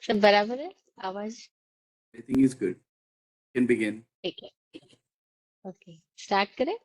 सब बराबर है आवाज? Everything is good. Can begin. ठीक है। ओके, स्टार्ट करें।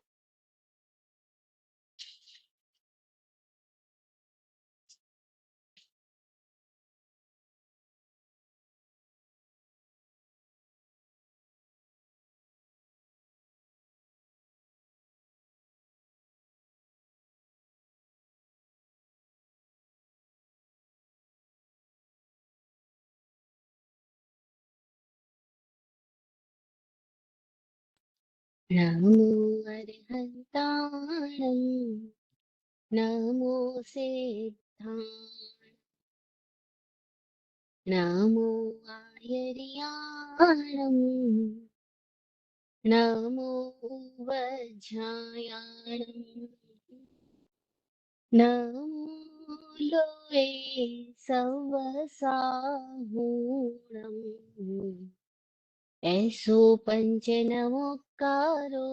नमो अर्हन्ताणं नमो सिद्धां नमो आयर्याणं नमो वज्रायाणं नमो लोये सवसाहूणम् ऐसो पंच नमोकारो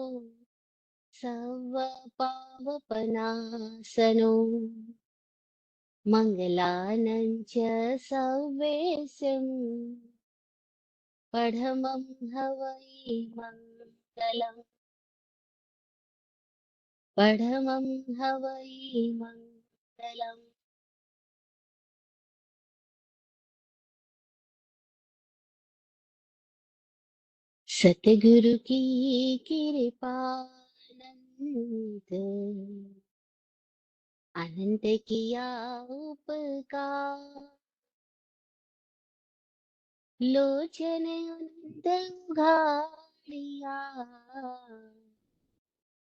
सर्वपावपनाशनो मङ्गलानं च सर्वेशं पठमं हवै मङ्गलम् पठमं हवै मङ्गलम्। सतगुरु की कृपानंद अनंत किया उपकार लोचन अनंत उघाड़िया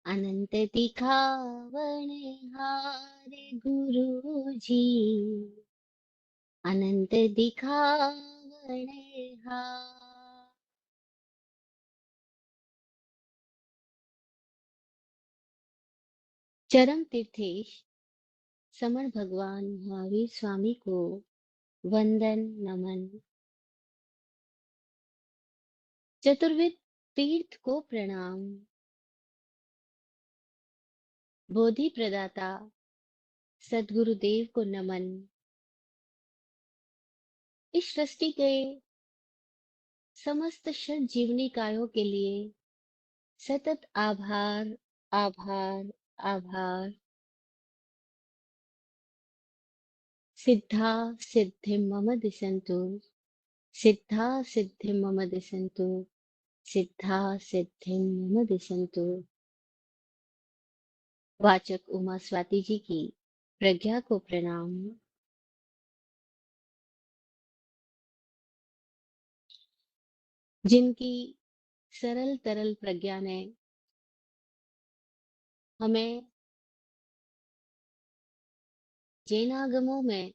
अनंत दिखावन हार गुरु जी अनंत दिखावन हार। चरम तीर्थेश समर भगवान महावीर स्वामी को वंदन नमन। चतुर्विद तीर्थ को प्रणाम। बोधि प्रदाता सद्गुरुदेव को नमन। इस सृष्टि के समस्त षट जीवनी कायों के लिए सतत आभार आभार आभार। सिद्धा सिद्धिं मम दिशन्तु सिद्धा सिद्धिं मम दिशन्तु सिद्धा सिद्धिं मम दिशन्तु। वाचक उमा स्वाति जी की प्रज्ञा को प्रणाम। जिनकी सरल तरल प्रज्ञा ने हमें जैनागमों में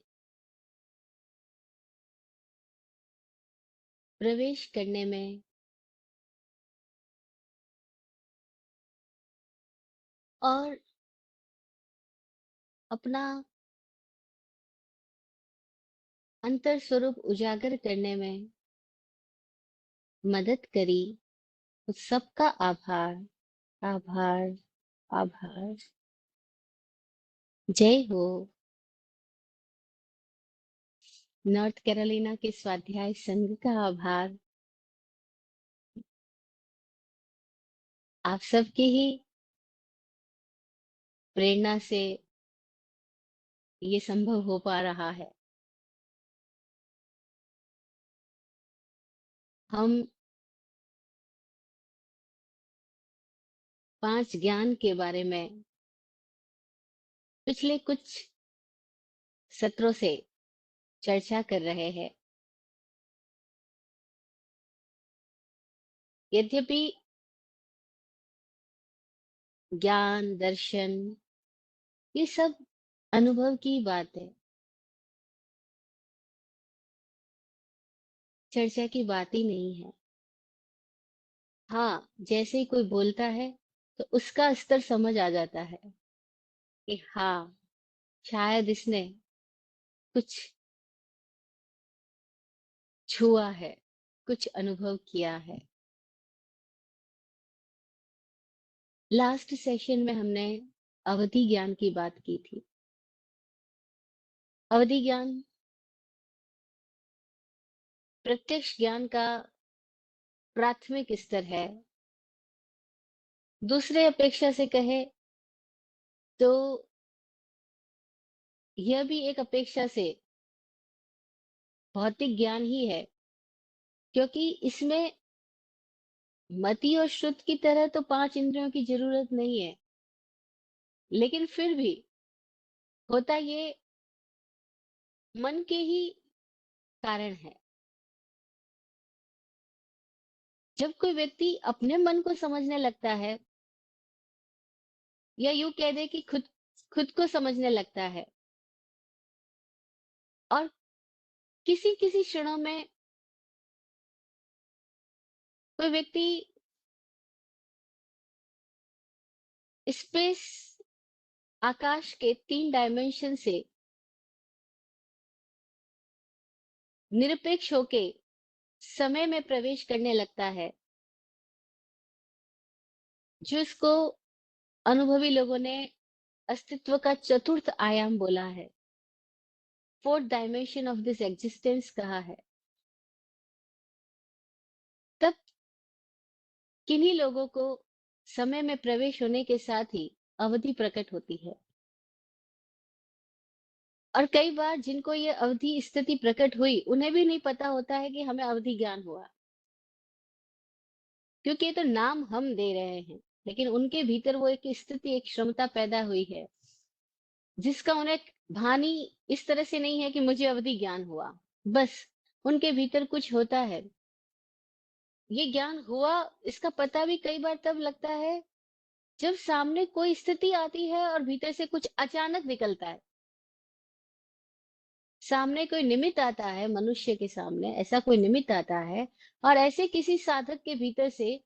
प्रवेश करने में और अपना अंतर स्वरूप उजागर करने में मदद करी, उस सबका आभार आभार आभार। जय हो। नॉर्थ कैरोलिना के स्वाध्याय संघ का आभार। आप सबकी ही प्रेरणा से ये संभव हो पा रहा है। हम 5 ज्ञान के बारे में पिछले कुछ सत्रों से चर्चा कर रहे हैं। यद्यपि ज्ञान दर्शन ये सब अनुभव की बात है, चर्चा की बात ही नहीं है। हाँ, जैसे ही कोई बोलता है तो उसका स्तर समझ आ जाता है कि हाँ, शायद इसने कुछ छुआ है, कुछ अनुभव किया है। लास्ट सेशन में हमने अवधि ज्ञान की बात की थी। अवधि ज्ञान प्रत्यक्ष ज्ञान का प्राथमिक स्तर है। दूसरे अपेक्षा से कहे तो यह भी एक अपेक्षा से भौतिक ज्ञान ही है, क्योंकि इसमें मति और श्रुत की तरह तो 5 इंद्रियों की जरूरत नहीं है, लेकिन फिर भी होता ये मन के ही कारण है। जब कोई व्यक्ति अपने मन को समझने लगता है, या यूं कह दे कि खुद खुद को समझने लगता है, और किसी किसी क्षणों में कोई व्यक्ति स्पेस, आकाश के 3 डायमेंशन से निरपेक्ष होके समय में प्रवेश करने लगता है, जो इसको अनुभवी लोगों ने अस्तित्व का चतुर्थ आयाम बोला है, fourth dimension of this existence कहा है। तब किन्हीं लोगों को समय में प्रवेश होने के साथ ही अवधि प्रकट होती है, और कई बार जिनको ये अवधि स्थिति प्रकट हुई, उन्हें भी नहीं पता होता है कि हमें अवधि ज्ञान हुआ, क्योंकि ये तो नाम हम दे रहे हैं, लेकिन उनके भीतर वो एक स्थिति, एक क्षमता पैदा हुई है, जिसका उन्हें भानी इस तरह से नहीं है कि मुझे अवधि ज्ञान हुआ। बस उनके भीतर कुछ होता है। ये ज्ञान हुआ, इसका पता भी कई बार तब लगता है जब सामने कोई स्थिति आती है और भीतर से कुछ अचानक निकलता है। सामने कोई निमित्त आता है, मनुष्य के सामने ऐसा कोई निमित्त आता है, और ऐसे किसी साधक के भीतर से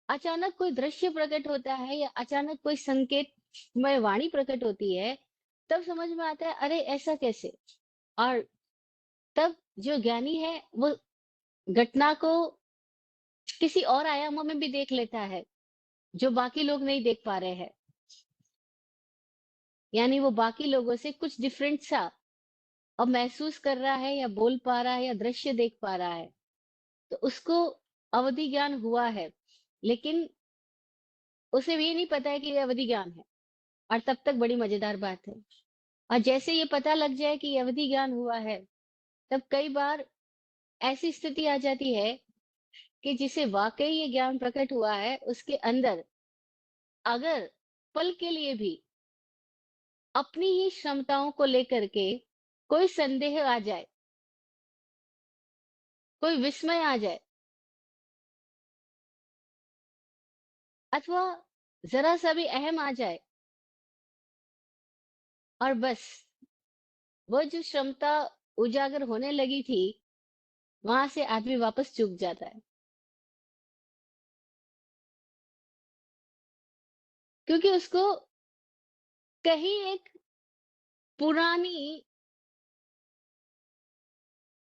अचानक कोई दृश्य प्रकट होता है, या अचानक कोई संकेतमय वाणी प्रकट होती है। तब समझ में आता है, अरे ऐसा कैसे। और तब जो ज्ञानी है वो घटना को किसी और आयामों में भी देख लेता है, जो बाकी लोग नहीं देख पा रहे हैं। यानी वो बाकी लोगों से कुछ डिफरेंट सा अब महसूस कर रहा है, या बोल पा रहा है, या दृश्य देख पा रहा है। तो उसको अवधि ज्ञान हुआ है, लेकिन उसे ये नहीं पता है कि ये अवधि ज्ञान है। और तब तक बड़ी मजेदार बात है, और जैसे ये पता लग जाए कि ये अवधि ज्ञान हुआ है, तब कई बार ऐसी स्थिति आ जाती है कि जिसे वाकई ये ज्ञान प्रकट हुआ है, उसके अंदर अगर पल के लिए भी अपनी ही क्षमताओं को लेकर के कोई संदेह आ जाए, कोई विस्मय आ जाए, अथवा जरा सा भी अहम आ जाए, और बस वो जो क्षमता उजागर होने लगी थी, वहां से आदमी वापस चूक जाता है, क्योंकि उसको कहीं एक पुरानी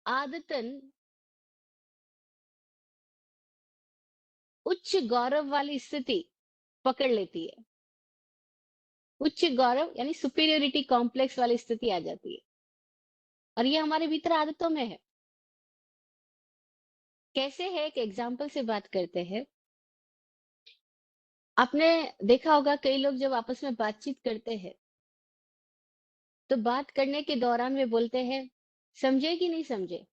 आदतन उच्च गौरव वाली स्थिति पकड़ लेती है। उच्च गौरव यानी सुपीरियोरिटी कॉम्प्लेक्स वाली स्थिति आ जाती है, और ये हमारे भीतर आदतों में है। कैसे है, एक एग्जाम्पल से बात करते हैं। आपने देखा होगा कई लोग जब आपस में बातचीत करते हैं, तो बात करने के दौरान वे बोलते हैं, समझे कि नहीं समझे।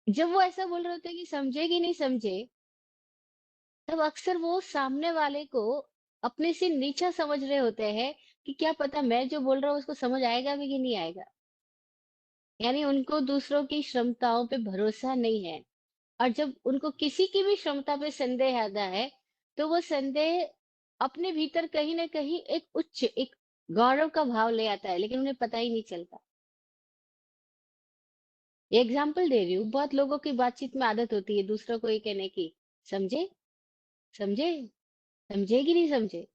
जब वो ऐसा बोल रहे होते हैं कि समझे कि नहीं समझे, तब अक्सर वो सामने वाले को अपने से नीचा समझ रहे होते हैं, कि क्या पता मैं जो बोल रहा हूँ उसको समझ आएगा भी कि नहीं आएगा। यानी उनको दूसरों की क्षमताओं पे भरोसा नहीं है, और जब उनको किसी की भी क्षमता पे संदेह आता है, तो वो संदेह अपने भीतर कहीं ना कहीं एक उच्च, एक गौरव का भाव ले आता है, लेकिन उन्हें पता ही नहीं चलता। ये एग्जाम्पल दे रही हूँ, बहुत लोगों की बातचीत में आदत होती है दूसरों को ये कहने की, समझे, समझे, समझे कि नहीं समझे,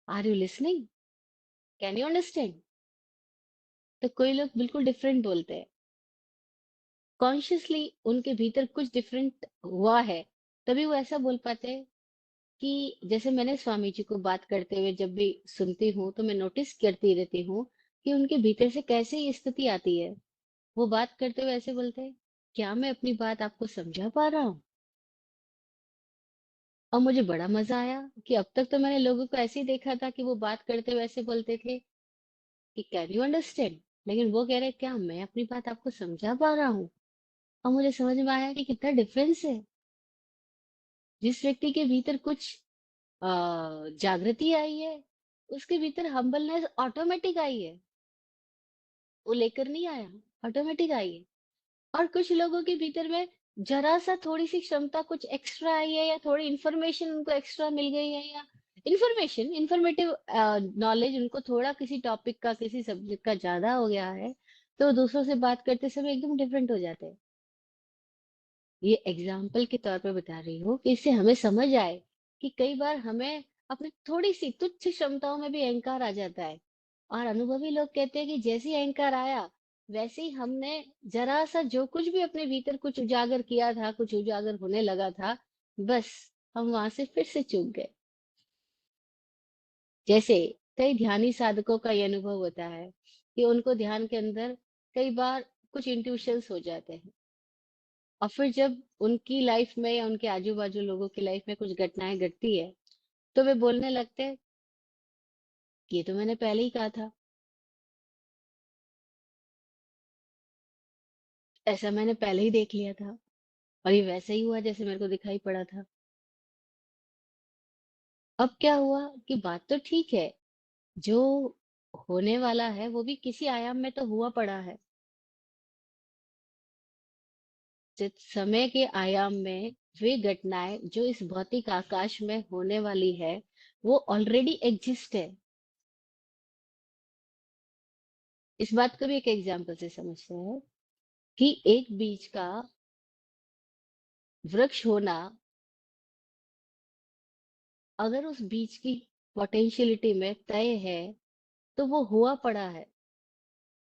are you listening, can you understand. तो कोई लोग बिल्कुल डिफरेंट बोलते हैं, कॉन्शियसली उनके भीतर कुछ डिफरेंट हुआ है, तभी वो ऐसा बोल पाते हैं। कि जैसे मैंने स्वामी जी को बात करते हुए जब भी सुनती हूँ, तो मैं नोटिस करती रहती हूँ कि उनके भीतर से कैसे ये स्थिति आती है। वो बात करते हुए ऐसे बोलते हैं, क्या मैं अपनी बात आपको समझा पा रहा हूँ? और मुझे बड़ा मजा आया कि अब तक तो मैंने लोगों को ऐसे ही देखा था कि वो बात करते हुए ऐसे बोलते थे कि कैन यू अंडरस्टैंड, लेकिन वो कह रहे क्या मैं अपनी बात आपको समझा पा रहा हूँ। और मुझे समझ में आया कि कितना डिफरेंस है। जिस व्यक्ति के भीतर कुछ जागृति आई है, उसके भीतर हम्बलनेस ऑटोमेटिक आई है। वो लेकर नहीं आया, ऑटोमेटिक आई है। और कुछ लोगों के भीतर में जरा सा थोड़ी सी क्षमता कुछ एक्स्ट्रा आई है, या थोड़ी इंफॉर्मेशन उनको एक्स्ट्रा मिल गई है, या इंफॉर्मेटिव नॉलेज उनको थोड़ा किसी टॉपिक का किसी सब्जेक्ट का ज्यादा हो गया है, तो दूसरों से बात करते समय एकदम डिफरेंट हो जाते हैं। ये एग्जाम्पल के तौर पे बता रही हूँ कि इससे हमें समझ आए कि कई बार हमें अपनी थोड़ी सी तुच्छ क्षमताओं में भी अहंकार आ जाता है। और अनुभवी लोग कहते हैं कि जैसे ही अहंकार आया, वैसे ही हमने जरा सा जो कुछ भी अपने भीतर कुछ उजागर किया था, कुछ उजागर होने लगा था, बस हम वहां से फिर से चूक गए। जैसे कई ध्यानी साधकों का ये अनुभव होता है कि उनको ध्यान के अंदर कई बार कुछ इंट्यूशंस हो जाते हैं, और फिर जब उनकी लाइफ में या उनके आजू बाजू लोगों की लाइफ में कुछ घटनाएं घटती है, तो वे बोलने लगते हैं, ये तो मैंने पहले ही कहा था, ऐसा मैंने पहले ही देख लिया था, और ये वैसे ही हुआ जैसे मेरे को दिखाई पड़ा था। अब क्या हुआ कि बात तो ठीक है, जो होने वाला है वो भी किसी आयाम में तो हुआ पड़ा है। जिस समय के आयाम में वे घटनाएं जो इस भौतिक आकाश में होने वाली है, वो ऑलरेडी एग्जिस्ट है। इस बात को भी एक एग्जाम्पल से समझते हैं कि एक बीज का वृक्ष होना, अगर उस बीज की पोटेंशियलिटी में तय है, तो वो हुआ पड़ा है।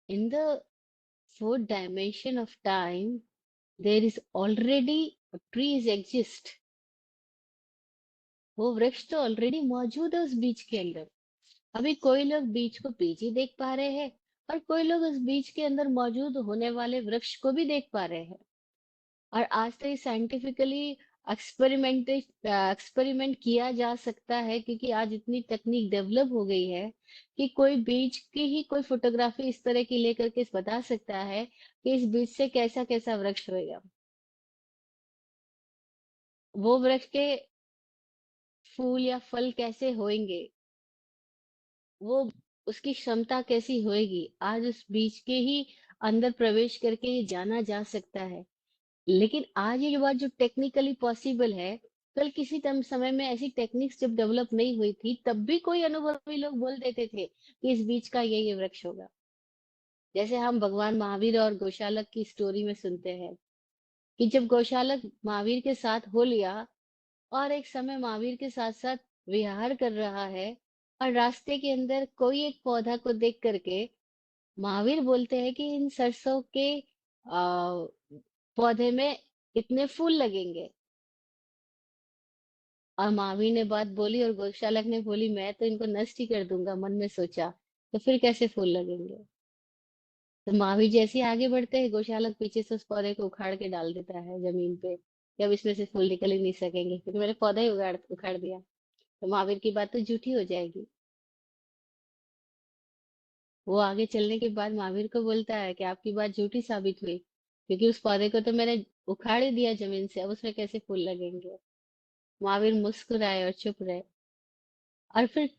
In the fourth dimension of time there is already trees exist. वो वृक्ष तो ऑलरेडी मौजूद है उस बीज के अंदर। अभी कोई लोग बीज को बीज ही देख पा रहे हैं, और कोई लोग उस बीज के अंदर मौजूद होने वाले वृक्ष को भी देख पा रहे हैं। और आज तो ये साइंटिफिकली एक्सपेरिमेंट किया जा सकता है, क्योंकि आज इतनी टेक्निक डेवलप हो गई है कि कोई बीज की ही कोई फोटोग्राफी इस तरह की लेकर के बता सकता है कि इस बीज से कैसा कैसा वृक्ष होएगा, वो वृक्ष के फूल या फल कैसे होंगे, वो उसकी क्षमता कैसी होएगी, आज उस बीज के ही अंदर प्रवेश करके ये जाना जा सकता है। लेकिन आज ये बात जो टेक्निकली पॉसिबल है, कल किसी समय में ऐसी टेक्निक्स जब डेवलप नहीं हुई थी, तब भी कोई अनुभवी लोग बोल देते थे कि इस बीज का ये वृक्ष होगा। जैसे हम भगवान महावीर और गौशालक की स्टोरी में सुनते हैं कि जब गौशालक महावीर के साथ हो लिया, और एक समय महावीर के साथ साथ विहार कर रहा है, और रास्ते के अंदर कोई एक पौधा को देख करके महावीर बोलते हैं कि इन सरसों के पौधे में इतने फूल लगेंगे। और महावीर ने बात बोली और गौशालक ने बोली, मैं तो इनको नष्ट ही कर दूंगा, मन में सोचा, तो फिर कैसे फूल लगेंगे। तो महावीर जैसे ही आगे बढ़ते हैं, गौशालक पीछे से उस पौधे को उखाड़ के डाल देता है जमीन पे, कि अब इसमें से फूल निकल ही नहीं सकेंगे क्योंकि मैंने पौधा ही उखाड़ दिया। तो महावीर की बात तो झूठी हो जाएगी। वो आगे चलने के बाद महावीर को बोलता है कि आपकी बात झूठी साबित हुई, क्योंकि उस पौधे को तो मैंने उखाड़ ही दिया जमीन से, अब उसमें कैसे फूल लगेंगे। महावीर मुस्कुराए और चुप रहे। और फिर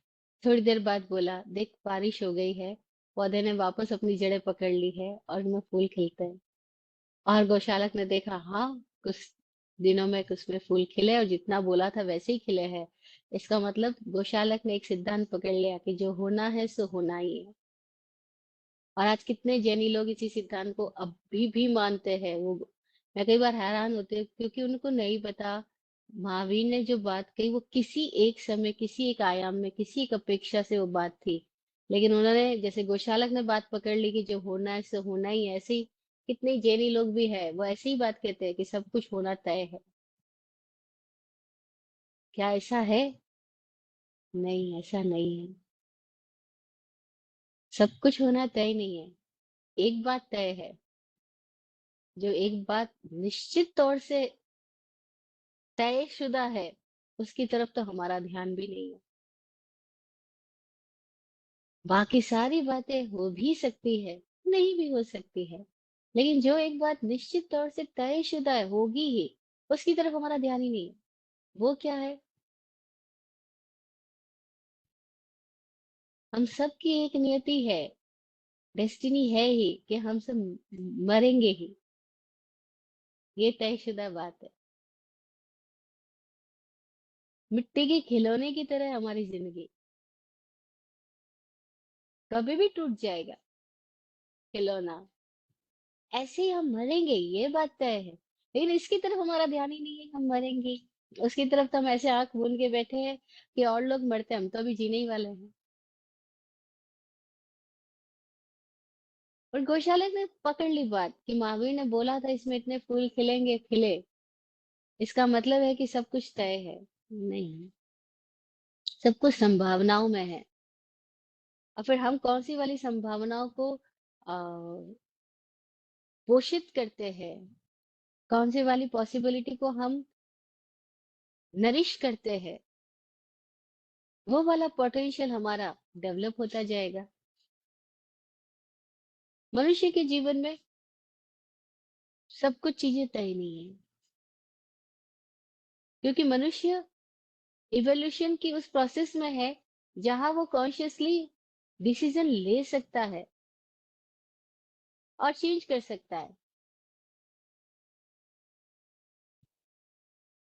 थोड़ी देर बाद बोला, देख बारिश हो गई है, पौधे ने वापस अपनी जड़ें पकड़ ली है और उनमें फूल खिलते हैं। और गौशालक ने देखा, हाँ, कुछ दिनों में उसमें फूल खिले और जितना बोला था वैसे ही खिले हैं। इसका मतलब गौशालक ने एक सिद्धांत पकड़ लिया कि जो होना है सो होना ही है। और आज कितने जैनी लोग इसी सिद्धांत को अभी भी मानते हैं। वो, मैं कई बार हैरान होती हूँ, क्योंकि उनको नहीं पता महावीर ने जो बात कही वो किसी एक समय, किसी एक आयाम में, किसी एक अपेक्षा से वो बात थी। लेकिन उन्होंने, जैसे गौशालक ने बात पकड़ ली कि जो होना है सो होना ही है, ऐसे ही कितने जैनी लोग भी है, वो ऐसी ही बात कहते हैं कि सब कुछ होना तय है। क्या ऐसा है? नहीं, ऐसा नहीं है। सब कुछ होना तय नहीं है। एक बात तय है, जो एक बात निश्चित तौर से तयशुदा है, उसकी तरफ तो हमारा ध्यान भी नहीं है। बाकी सारी बातें हो भी सकती है, नहीं भी हो सकती है, लेकिन जो एक बात निश्चित तौर से तयशुदा है, होगी ही, उसकी तरफ हमारा ध्यान ही नहीं है। वो क्या है? हम सबकी एक नियति है, डेस्टिनी है ही कि हम सब मरेंगे ही। ये तयशुदा बात है। मिट्टी के खिलौने की तरह हमारी जिंदगी कभी भी टूट जाएगा खिलौना। ऐसे ही हम मरेंगे, ये बात तय है, लेकिन इसकी तरफ हमारा ध्यान ही नहीं है, हम मरेंगे। उसकी तरफ तो हम ऐसे आंख मूंद के बैठे हैं कि और लोग मरते हैं, हम तो अभी जीने ही वाले हैं। और गौशाला ने पकड़ ली बात कि महावीर ने बोला था इसमें इतने फूल खिलेंगे, खिले, इसका मतलब है कि सब कुछ तय है। नहीं, सब कुछ संभावनाओं में है। और फिर हम कौन सी वाली संभावनाओं को पोषित करते हैं, कौन सी वाली पॉसिबिलिटी को हम नरिश करते हैं, वो वाला पोटेंशियल हमारा डेवलप होता जाएगा। मनुष्य के जीवन में सब कुछ चीजें तय नहीं है, क्योंकि मनुष्य इवोल्यूशन की उस प्रोसेस में है जहां वो कॉन्शियसली डिसीजन ले सकता है और चेंज कर सकता है।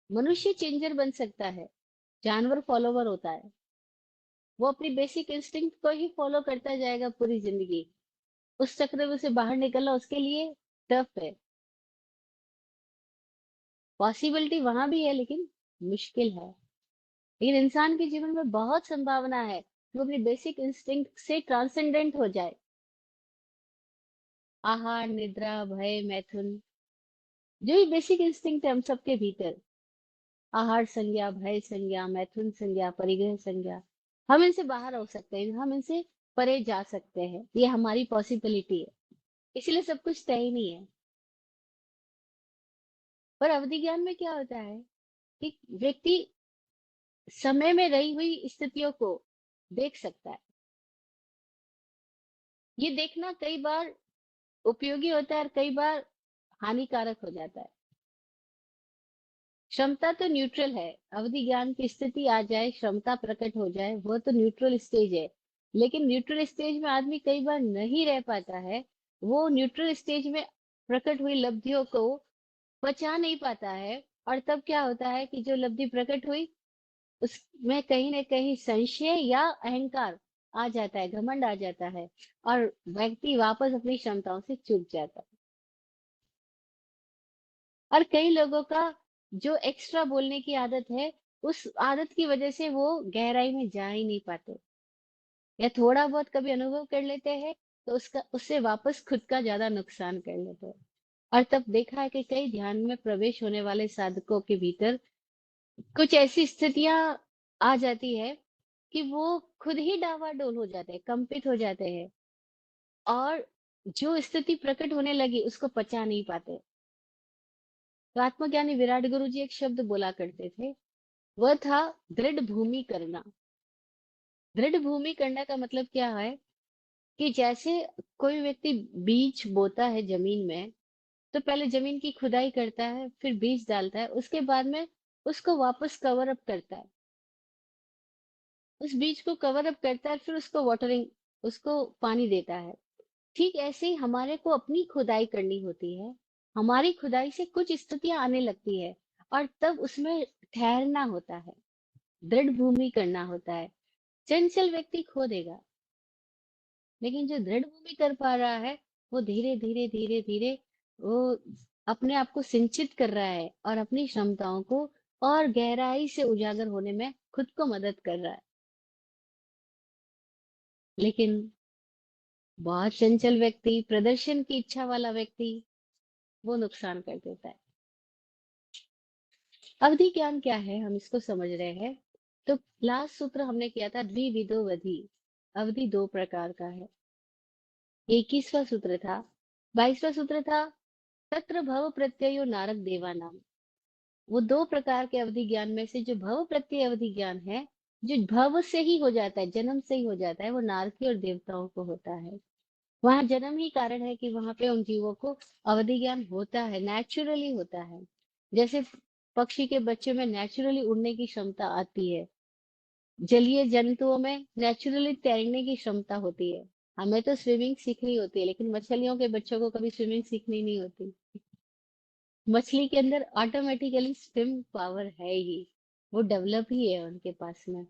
मनुष्य चेंजर बन सकता है, जानवर फॉलोवर होता है। वो अपनी बेसिक इंस्टिंक्ट को ही फॉलो करता जाएगा पूरी जिंदगी। उस चक्र में से बाहर निकलना उसके लिए टफ है। पॉसिबिलिटी वहां भी है, लेकिन मुश्किल है। लेकिन इंसान के जीवन में बहुत संभावना है कि वो अपनी बेसिक इंस्टिंक्ट से ट्रांसेंडेंट हो जाए। आहार, निद्रा, भय, मैथुन, जो भी बेसिक इंस्टिंक्ट है हम सबके भीतर, आहार संज्ञा, भय संज्ञा, मैथुन संज्ञा, परिग्रह संज्ञा, हम इनसे बाहर हो सकते हैं, हम इनसे परे जा सकते हैं। ये हमारी पॉसिबिलिटी है। इसीलिए सब कुछ तय ही नहीं है। पर अवधि ज्ञान में क्या होता है कि व्यक्ति समय में रही हुई स्थितियों को देख सकता है। ये देखना कई बार उपयोगी होता है और कई बार हानिकारक हो जाता है। क्षमता तो न्यूट्रल है। अवधि ज्ञान की स्थिति आ जाए, क्षमता प्रकट हो जाए, वो तो न्यूट्रल स्टेज है। लेकिन न्यूट्रल स्टेज में आदमी कई बार नहीं रह पाता है। वो न्यूट्रल स्टेज में प्रकट हुई लब्धियों को पचा नहीं पाता है। और तब क्या होता है कि जो लब्धि प्रकट हुई उसमें कहीं ना कहीं संशय या अहंकार आ जाता है, घमंड आ जाता है, और व्यक्ति वापस अपनी क्षमताओं से चूक जाता है। और कई लोगों का जो एक्स्ट्रा बोलने की आदत है, उस आदत की वजह से वो गहराई में जा ही नहीं पाते, या थोड़ा बहुत कभी अनुभव कर लेते हैं तो उसका उससे वापस खुद का ज्यादा नुकसान कर लेते हैं। और तब देखा है कि कई ध्यान में प्रवेश होने वाले साधकों के भीतर कुछ ऐसी स्थितियां आ जाती है कि वो खुद ही डावाडोल हो जाते हैं, कंपित हो जाते हैं, और जो स्थिति प्रकट होने लगी उसको पचा नहीं पाते। तो आत्मज्ञानी विराट गुरु जी एक शब्द बोला करते थे, वह था दृढ़ भूमि करना। दृढ़ भूमि करना का मतलब क्या है कि जैसे कोई व्यक्ति बीज बोता है जमीन में, तो पहले जमीन की खुदाई करता है, फिर बीज डालता है, उसके बाद में उसको वापस कवर अप करता है, उस बीज को कवर अप करता है, फिर उसको वाटरिंग, उसको पानी देता है। ठीक ऐसे ही हमारे को अपनी खुदाई करनी होती है। हमारी खुदाई से कुछ स्थितियां आने लगती है, और तब उसमें ठहरना होता है, दृढ़ भूमि करना होता है। चंचल व्यक्ति खो देगा, लेकिन जो दृढ़ भूमि कर पा रहा है, वो धीरे धीरे धीरे धीरे वो अपने आप को सिंचित कर रहा है और अपनी क्षमताओं को और गहराई से उजागर होने में खुद को मदद कर रहा है। लेकिन बहुत चंचल व्यक्ति, प्रदर्शन की इच्छा वाला व्यक्ति, वो नुकसान कर देता है। अवधि ज्ञान क्या है, हम इसको समझ रहे हैं। तो लास्ट सूत्र हमने किया था, द्विविधो वधि। अवधि दो प्रकार का है। 21वां सूत्र था। 22वां सूत्र था तत्र भव प्रत्ययो नारक देवानाम। वो दो प्रकार के अवधि ज्ञान में से जो भव प्रत्यय अवधि ज्ञान है, जो भव से ही हो जाता है, जन्म से ही हो जाता है, वो नारकी और देवताओं को होता है। वहां जन्म ही कारण है कि वहां पे उन जीवों को अवधि ज्ञान होता है, नेचुरली होता है। जैसे पक्षी के बच्चे में नेचुरली उड़ने की क्षमता आती है, जलीय जंतुओं में नेचुरली तैरने की क्षमता होती है। हमें तो स्विमिंग सीखनी होती है, लेकिन मछलियों के बच्चों को कभी स्विमिंग सीखनी नहीं होती। मछली के अंदर ऑटोमेटिकली स्विम पावर है ही, वो डेवलप ही है उनके पास में।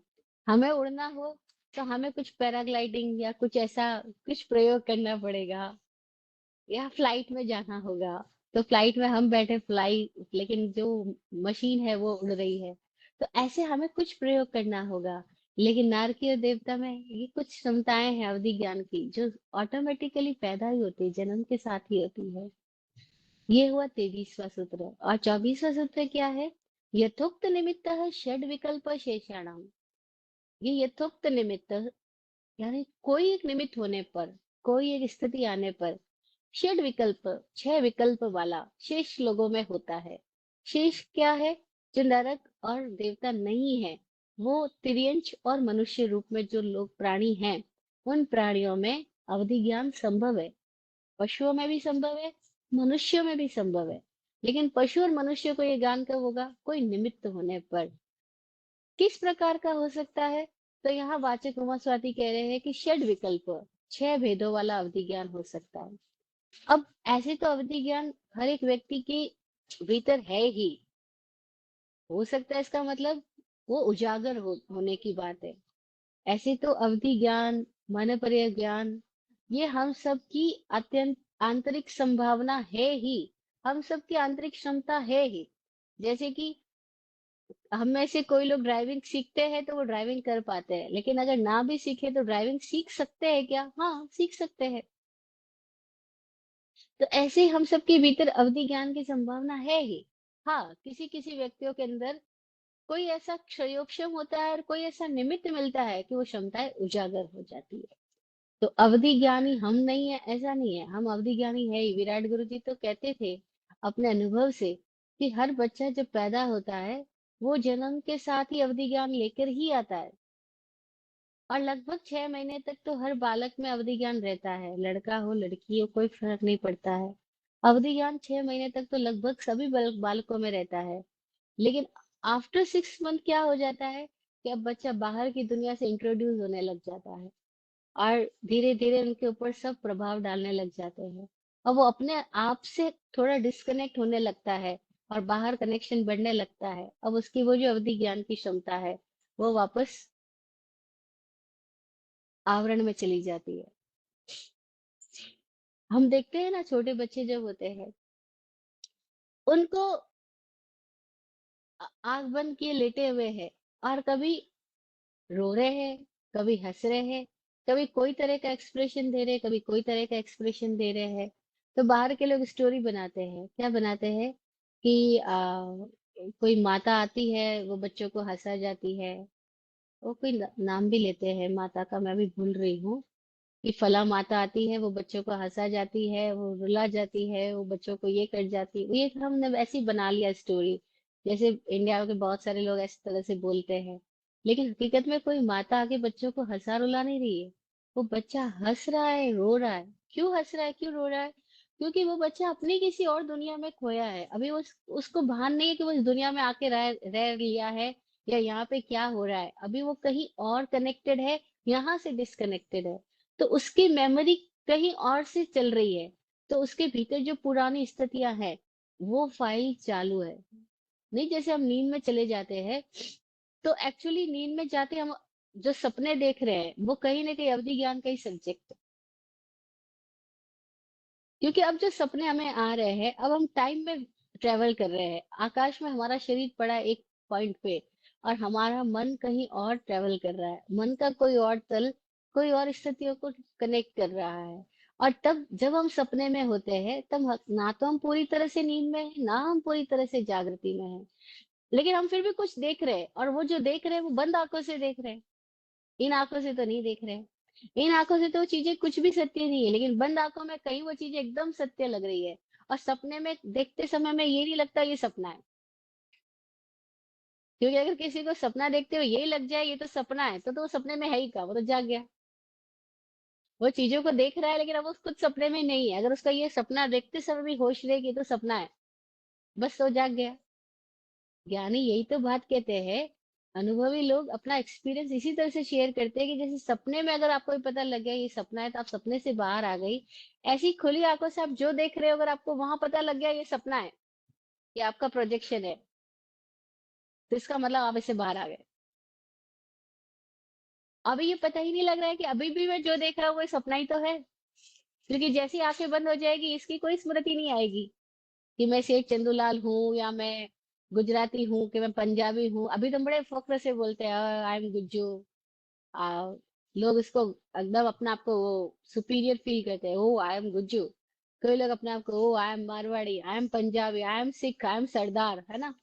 हमें उड़ना हो तो हमें कुछ पैराग्लाइडिंग या कुछ ऐसा कुछ प्रयोग करना पड़ेगा, या फ्लाइट में जाना होगा। तो फ्लाइट में हम बैठे फ्लाई, लेकिन जो मशीन है वो उड़ रही है। तो ऐसे हमें कुछ प्रयोग करना होगा। लेकिन नारकी और देवता में ये कुछ क्षमताएं हैं अवधि ज्ञान की, जो ऑटोमेटिकली पैदा ही होती है, जन्म के साथ ही होती है। ये हुआ 23वां सूत्र। और 24वां सूत्र क्या है? यथोक्त निमित्त षड विकल्प शेषाणाम। ये यथोक्त निमित्त यानी कोई एक निमित्त होने पर, कोई एक स्थिति आने पर षड विकल्प, छह विकल्प वाला शेष लोगों में होता है। शेष क्या है? जो नरक और देवता नहीं है, वो तिर्यंच और मनुष्य रूप में जो लोग प्राणी हैं, उन प्राणियों में अवधि ज्ञान संभव है। पशुओं में भी संभव है, मनुष्यों में भी संभव है। लेकिन पशु और मनुष्य को ये ज्ञान कब होगा? कोई निमित्त होने पर। किस प्रकार का हो सकता है? तो यहाँ वाचक उमा स्वाति कह रहे हैं कि षड विकल्प, छह भेदों वाला अवधि ज्ञान हो सकता है। अब ऐसे तो अवधि ज्ञान हर एक व्यक्ति के भीतर है ही, हो सकता है इसका मतलब वो उजागर होने की बात है। ऐसे तो अवधि ज्ञान, मनपर्य ज्ञान, ये हम सब की अत्यंत आंतरिक संभावना है ही, हम सब की आंतरिक क्षमता है ही। जैसे कि हम में से कोई लोग ड्राइविंग सीखते हैं तो वो ड्राइविंग कर पाते हैं, लेकिन अगर ना भी सीखे तो ड्राइविंग सीख सकते हैं क्या? हाँ, सीख सकते हैं। तो ऐसे ही हम सबके भीतर अवधि ज्ञान की संभावना है ही। हाँ, किसी किसी व्यक्तियों के अंदर कोई ऐसा क्षयोक्षम होता है और कोई ऐसा निमित्त मिलता है कि वो क्षमताएं उजागर हो जाती है। तो अवधि ज्ञानी हम नहीं है ऐसा नहीं है, हम अवधि ज्ञानी है ही। विराट गुरु जी तो कहते थे अपने अनुभव से कि हर बच्चा जब पैदा होता है, वो जन्म के साथ ही अवधि ज्ञान लेकर ही आता है। और लगभग 6 महीने तक तो हर बालक में अवधि ज्ञान रहता है, लड़का हो लड़की हो कोई फर्क नहीं पड़ता है। अवधि ज्ञान 6 महीने तक तो लगभग सभी बालकों में रहता है। लेकिन आफ्टर 6 मंथ क्या हो जाता है कि अब बच्चा बाहर की दुनिया से इंट्रोड्यूस होने लग जाता है, और धीरे धीरे उनके ऊपर सब प्रभाव डालने लग जाते हैं। और वो अपने आप से थोड़ा डिस्कनेक्ट होने लगता है और बाहर कनेक्शन बढ़ने लगता है। अब उसकी वो जो अवधि ज्ञान की क्षमता है, वो वापस आवरण में चली जाती है। हम देखते हैं ना, छोटे बच्चे जब होते हैं, उनको आंख बंद किए लेटे हुए हैं, और कभी रो रहे हैं, कभी हंस रहे हैं, कभी कोई तरह का एक्सप्रेशन दे रहे हैं, कभी कोई तरह का एक्सप्रेशन दे रहे हैं। तो बाहर के लोग स्टोरी बनाते हैं, क्या बनाते हैं कि कोई माता आती है, वो बच्चों को हंसा जाती है। वो कोई नाम भी लेते हैं माता का, मैं भी भूल रही हूँ। कि फला माता आती है, वो बच्चों को हंसा जाती है, वो रुला जाती है, वो बच्चों को ये कर जाती है। ये हमने वैसे ही बना लिया स्टोरी, जैसे इंडिया के बहुत सारे लोग इस तरह से बोलते हैं। लेकिन हकीकत में कोई माता आके बच्चों को हंसा रुला नहीं रही है। वो बच्चा हंस रहा है, रो रहा है। क्यों हंस रहा है, क्यों रो रहा है? क्योंकि वो बच्चा अपनी किसी और दुनिया में खोया है। अभी उसको भान नहीं है कि वो इस दुनिया में आके रह लिया है, या यहाँ पे क्या हो रहा है। अभी वो कहीं और कनेक्टेड है, यहाँ से डिस्कनेक्टेड है। तो उसकी मेमोरी कहीं और से चल रही है। तो उसके भीतर जो पुरानी स्थितियां हैं, वो फाइल चालू है। नहीं, जैसे हम नींद में चले जाते हैं, तो एक्चुअली नींद में जाते हम जो सपने देख रहे हैं, वो कहीं ना कहीं अवधि ज्ञान का ही सब्जेक्ट है। क्योंकि अब जो सपने हमें आ रहे हैं, अब हम टाइम में ट्रेवल कर रहे हैं। आकाश में हमारा शरीर पड़ा है एक पॉइंट पे, और हमारा मन कहीं और ट्रेवल कर रहा है। मन का कोई और तल कोई और स्थितियों को कनेक्ट कर रहा है। और तब जब हम सपने में होते हैं, तब ना तो हम पूरी तरह से नींद में हैं, ना हम पूरी तरह से जागृति में हैं। लेकिन हम फिर भी कुछ देख रहे हैं, और वो जो देख रहे हैं वो बंद आंखों से देख रहे हैं, इन आंखों से तो नहीं देख रहे हैं। इन आंखों से तो वो चीजें कुछ भी सत्य नहीं है, लेकिन बंद आंखों में कहीं वो चीजें एकदम सत्य लग रही है। और सपने में देखते समय में ये नहीं लगता ये सपना है। क्योंकि अगर किसी को सपना देखते हुए यही लग जाए ये तो सपना है, तो वो सपने में है ही क्या, वो तो जाग गया। वो चीजों को देख रहा है लेकिन अब वो खुद सपने में नहीं है। अगर उसका ये सपना देखते समय भी होश रहेगी तो सपना है, बस वो जाग गया। ज्ञानी यही तो बात कहते हैं। अनुभवी लोग अपना एक्सपीरियंस इसी तरह से शेयर करते हैं कि जैसे सपने में अगर आपको भी पता लग गया ये सपना है तो आप सपने से बाहर आ गई। ऐसी खुली आंखों से आप जो देख रहे हो अगर आपको वहां पता लग गया ये सपना है, ये आपका प्रोजेक्शन है, तो इसका मतलब आप इससे बाहर आ गए। अभी ये पता ही नहीं लग रहा है कि अभी भी मैं जो देख रहा हूँ वो सपना ही तो है। क्योंकि जैसी आंखें बंद हो जाएगी इसकी कोई स्मृति नहीं आएगी कि मैं सेठ चंदूलाल हूँ या मैं गुजराती हूँ कि मैं पंजाबी हूँ। अभी तो बड़े फख्र से बोलते हैं आई एम गुज्जू। आ, लोग इसको एकदम अपने आप को वो सुपीरियर फील करते हैं, ओ आई एम गुज्जू। कोई लोग अपने आप को oh I am Marwari, I am Punjabi, I am Sikh, I am Sardar, है ना।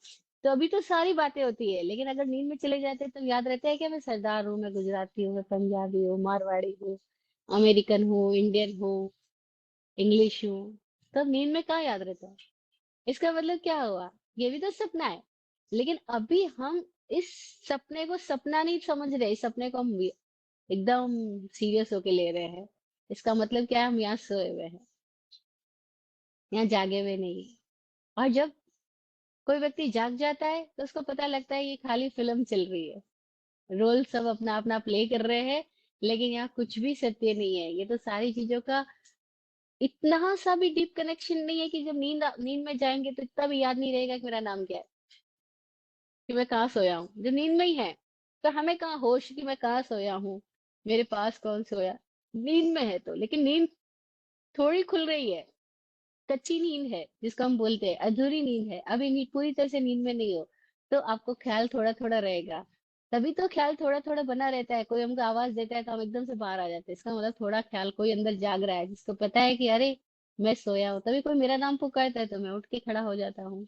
तो अभी तो सारी बातें होती है, लेकिन अगर नींद में चले जाते हैं तो याद रहता है कि मैं सरदार हूँ, मैं गुजराती हूँ, मैं पंजाबी हूँ, मारवाड़ी हूँ, अमेरिकन हूँ, इंडियन हूँ, इंग्लिश हूँ। तो नींद में कहाँ याद रहता है। इसका मतलब क्या हुआ, ये भी तो सपना है। लेकिन अभी हम इस सपने को सपना नहीं समझ रहे, इस सपने को हम एकदम सीरियस होके ले रहे हैं। इसका मतलब क्या है, हम यहाँ सोए हुए हैं, यहाँ जागे हुए नहीं हैं। और जब कोई व्यक्ति जाग जाता है तो उसको पता लगता है ये खाली फिल्म चल रही है, रोल सब अपना अपना प्ले कर रहे हैं, लेकिन यहाँ कुछ भी सत्य नहीं है। ये तो सारी चीजों का इतना सा भी डीप कनेक्शन नहीं है कि जब नींद में जाएंगे तो इतना भी याद नहीं रहेगा कि मेरा नाम क्या है, कि मैं कहाँ सोया हूँ। जो नींद में ही है तो हमें कहाँ होश कि मैं कहाँ सोया हूँ, मेरे पास कौन सोया। नींद में है तो, लेकिन नींद थोड़ी खुल रही है, कच्ची नींद है जिसको हम बोलते हैं, अधूरी नींद है, अभी नींद पूरी तरह से नींद में नहीं हो। तो आपको ख्याल थोड़ा थोड़ा रहेगा। तभी तो ख्याल थोड़ा थोड़ा बना रहता है, कोई हमको आवाज देता है तो हम एकदम से बाहर आ जाते हैं, इसका मतलब थोड़ा ख्याल कोई अंदर जाग रहा है जिसको पता है कि अरे मैं सोया हूँ। तभी कोई मेरा नाम पुकारता है तो मैं उठ के खड़ा हो जाता हूँ।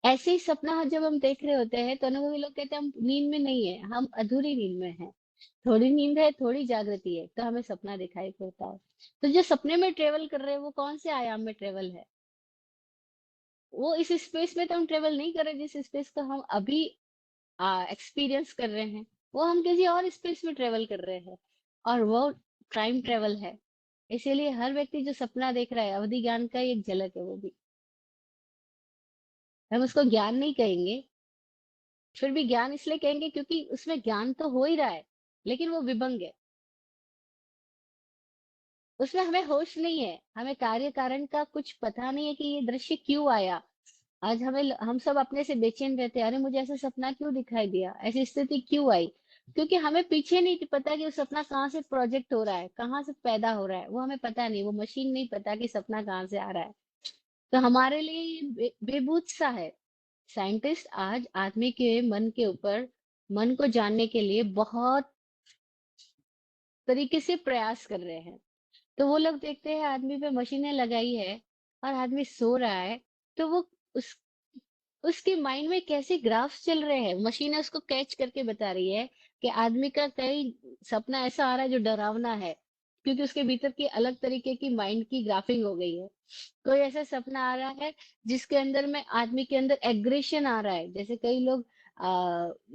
ऐसे ही सपना जब हम देख रहे होते हैं तो अनुभवी लोग कहते हैं हम नींद में नहीं है, हम अधूरी नींद में है। थोड़ी नींद है, थोड़ी जागृति है, तो हमें सपना दिखाई पड़ता है। तो जो सपने में ट्रेवल कर रहे हैं वो कौन से आयाम में ट्रेवल है। वो इस स्पेस में तो हम ट्रेवल नहीं कर रहे जिस स्पेस को हम अभी एक्सपीरियंस कर रहे हैं। वो हम किसी और स्पेस में ट्रेवल कर रहे हैं, और वो टाइम ट्रेवल है। इसीलिए हर व्यक्ति जो सपना देख रहा है अवधि ज्ञान का ही एक झलक है वो भी। हम उसको ज्ञान नहीं कहेंगे, फिर भी ज्ञान इसलिए कहेंगे क्योंकि उसमें ज्ञान तो हो ही रहा है, लेकिन वो विभंग है। उसमें हमें होश नहीं है, हमें कार्य कारण का कुछ पता नहीं है कि ये दृश्य क्यों आया। आज हम सब अपने से बेचैन रहते हैं, अरे मुझे ऐसा सपना क्यों दिखाई दिया, ऐसी स्थिति क्यों आई। क्योंकि हमें पीछे नहीं पता कि वो सपना कहाँ से प्रोजेक्ट हो रहा है, कहाँ से पैदा हो रहा है, वो हमें पता नहीं, वो मशीन नहीं पता कि सपना कहाँ से आ रहा है। तो हमारे लिए ये बेबूझ सा है। साइंटिस्ट आज आदमी के मन के ऊपर, मन को जानने के लिए बहुत तरीके से प्रयास कर रहे हैं। तो वो लोग देखते हैं आदमी पे मशीनें लगाई है और आदमी सो रहा है, तो वो उस उसके माइंड में कैसे ग्राफ्स चल रहे हैं, मशीनें उसको कैच करके बता रही है कि आदमी का कई सपना ऐसा आ रहा है जो डरावना है, क्योंकि उसके भीतर की अलग तरीके की माइंड की ग्राफिंग हो गई है। कोई ऐसा सपना आ रहा है जिसके अंदर में आदमी के अंदर एग्रेशन आ रहा है। जैसे कई लोग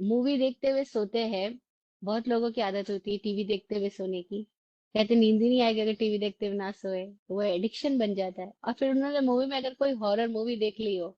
मूवी देखते हुए सोते हैं, बहुत लोगों की आदत होती है टीवी देखते हुए सोने की। कहते नींद ही नहीं आएगी अगर टीवी देखते हुए ना सोए, तो वो एडिक्शन बन जाता है। और फिर उन्होंने मूवी में अगर कोई हॉरर मूवी देख ली हो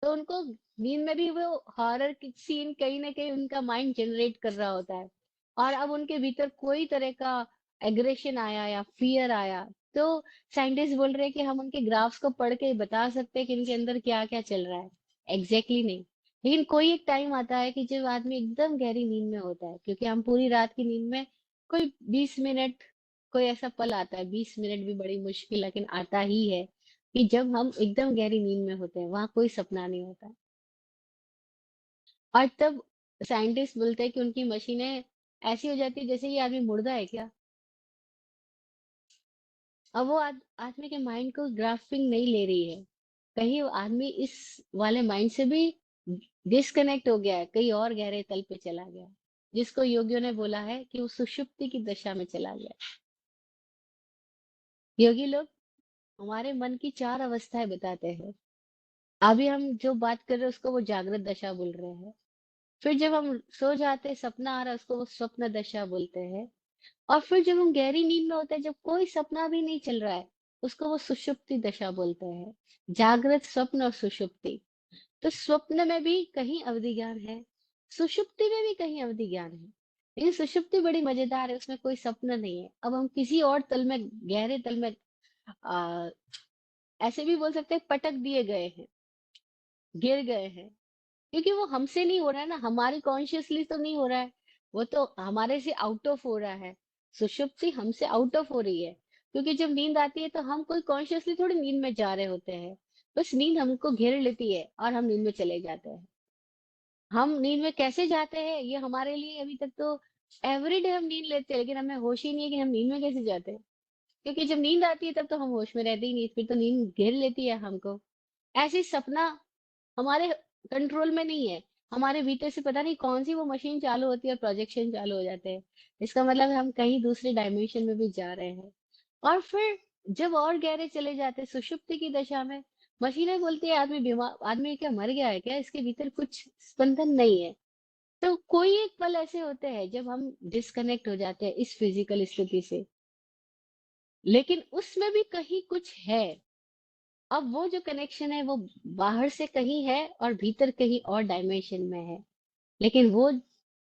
तो उनको नींद में भी वो हॉरर की सीन कहीं ना कहीं उनका माइंड जनरेट कर रहा होता है। और अब उनके भीतर कोई तरह का एग्रेशन आया या फियर आया, तो साइंटिस्ट बोल रहे हैं कि हम उनके ग्राफ्स को पढ़ के बता सकते हैं कि इनके अंदर क्या क्या चल रहा है। एग्जैक्टली नहीं, लेकिन कोई एक टाइम आता है कि जब आदमी एकदम गहरी नींद में होता है, क्योंकि हम पूरी रात की नींद में कोई 20 मिनट, कोई ऐसा पल आता है, 20 मिनट भी बड़ी मुश्किल लेकिन आता ही है, कि जब हम एकदम गहरी नींद में होते हैं वहां कोई सपना नहीं होता। और तब साइंटिस्ट बोलते हैं कि उनकी मशीनें ऐसी हो जाती है जैसे ये आदमी मुर्दा है क्या। अब वो आदमी के माइंड को ग्राफिंग नहीं ले रही है, कहीं वो आदमी इस वाले माइंड से भी डिस्कनेक्ट हो गया है, कहीं और गहरे तल पे चला गया है। जिसको योगियों ने बोला है कि वो सुषुप्ति की दशा में चला गया। योगी लोग हमारे मन की 4 अवस्थाएं बताते हैं। अभी हम जो बात कर रहे हैं उसको वो जागृत दशा बोल रहे हैं। फिर जब हम सो जाते हैं, सपना आ रहा है, उसको वो स्वप्न दशा बोलते हैं। और फिर जब हम गहरी नींद में होते हैं, जब कोई सपना भी नहीं चल रहा है, उसको वो सुषुप्ति दशा बोलते हैं। जागृत, स्वप्न और सुषुप्ति। तो स्वप्न में भी कहीं अवधि ज्ञान है, सुषुप्ति में भी कहीं अवधि ज्ञान है। लेकिन सुषुप्ति बड़ी मजेदार है, उसमें कोई सपना नहीं है। अब हम किसी और तल में, गहरे तल में, आ, ऐसे भी बोल सकते हैं, पटक दिए गए हैं, गिर गए हैं। क्योंकि वो हमसे नहीं हो रहा है ना, हमारी कॉन्शियसली तो नहीं हो रहा है, वो तो हमारे से आउट ऑफ हो रहा है। सुषुप्ति हमसे आउट ऑफ हो रही है। क्योंकि जब नींद आती है तो हम कोई कॉन्शियसली थोड़ी नींद में जा रहे होते हैं। बस नींद हमको घेर लेती है और हम नींद में चले जाते हैं। हम नींद में कैसे जाते हैं ये हमारे लिए अभी तक तो, एवरीडे हम नींद लेते हैं लेकिन हमें होश ही नहीं है कि हम नींद में कैसे जाते हैं। क्योंकि जब नींद आती है तब तो हम होश में रहते ही नहीं, फिर तो नींद घेर लेती है हमको। ऐसे ही सपना हमारे कंट्रोल में नहीं है। हमारे भीतर से पता नहीं कौन सी वो मशीन चालू होती है और प्रोजेक्शन चालू हो जाते हैं। इसका मतलब है हम कहीं दूसरे डायमेंशन में भी जा रहे हैं। और फिर जब और गहरे चले जाते हैं सुषुप्ति की दशा में, मशीनें बोलती है आदमी बीमार, आदमी क्या मर गया है क्या, इसके भीतर कुछ स्पंदन नहीं है। तो कोई एक पल ऐसे होते हैं जब हम डिस्कनेक्ट हो जाते हैं इस फिजिकल स्थिति से, लेकिन उसमें भी कहीं कुछ है। अब वो जो कनेक्शन है वो बाहर से कहीं है और भीतर कहीं और डायमेंशन में है। लेकिन वो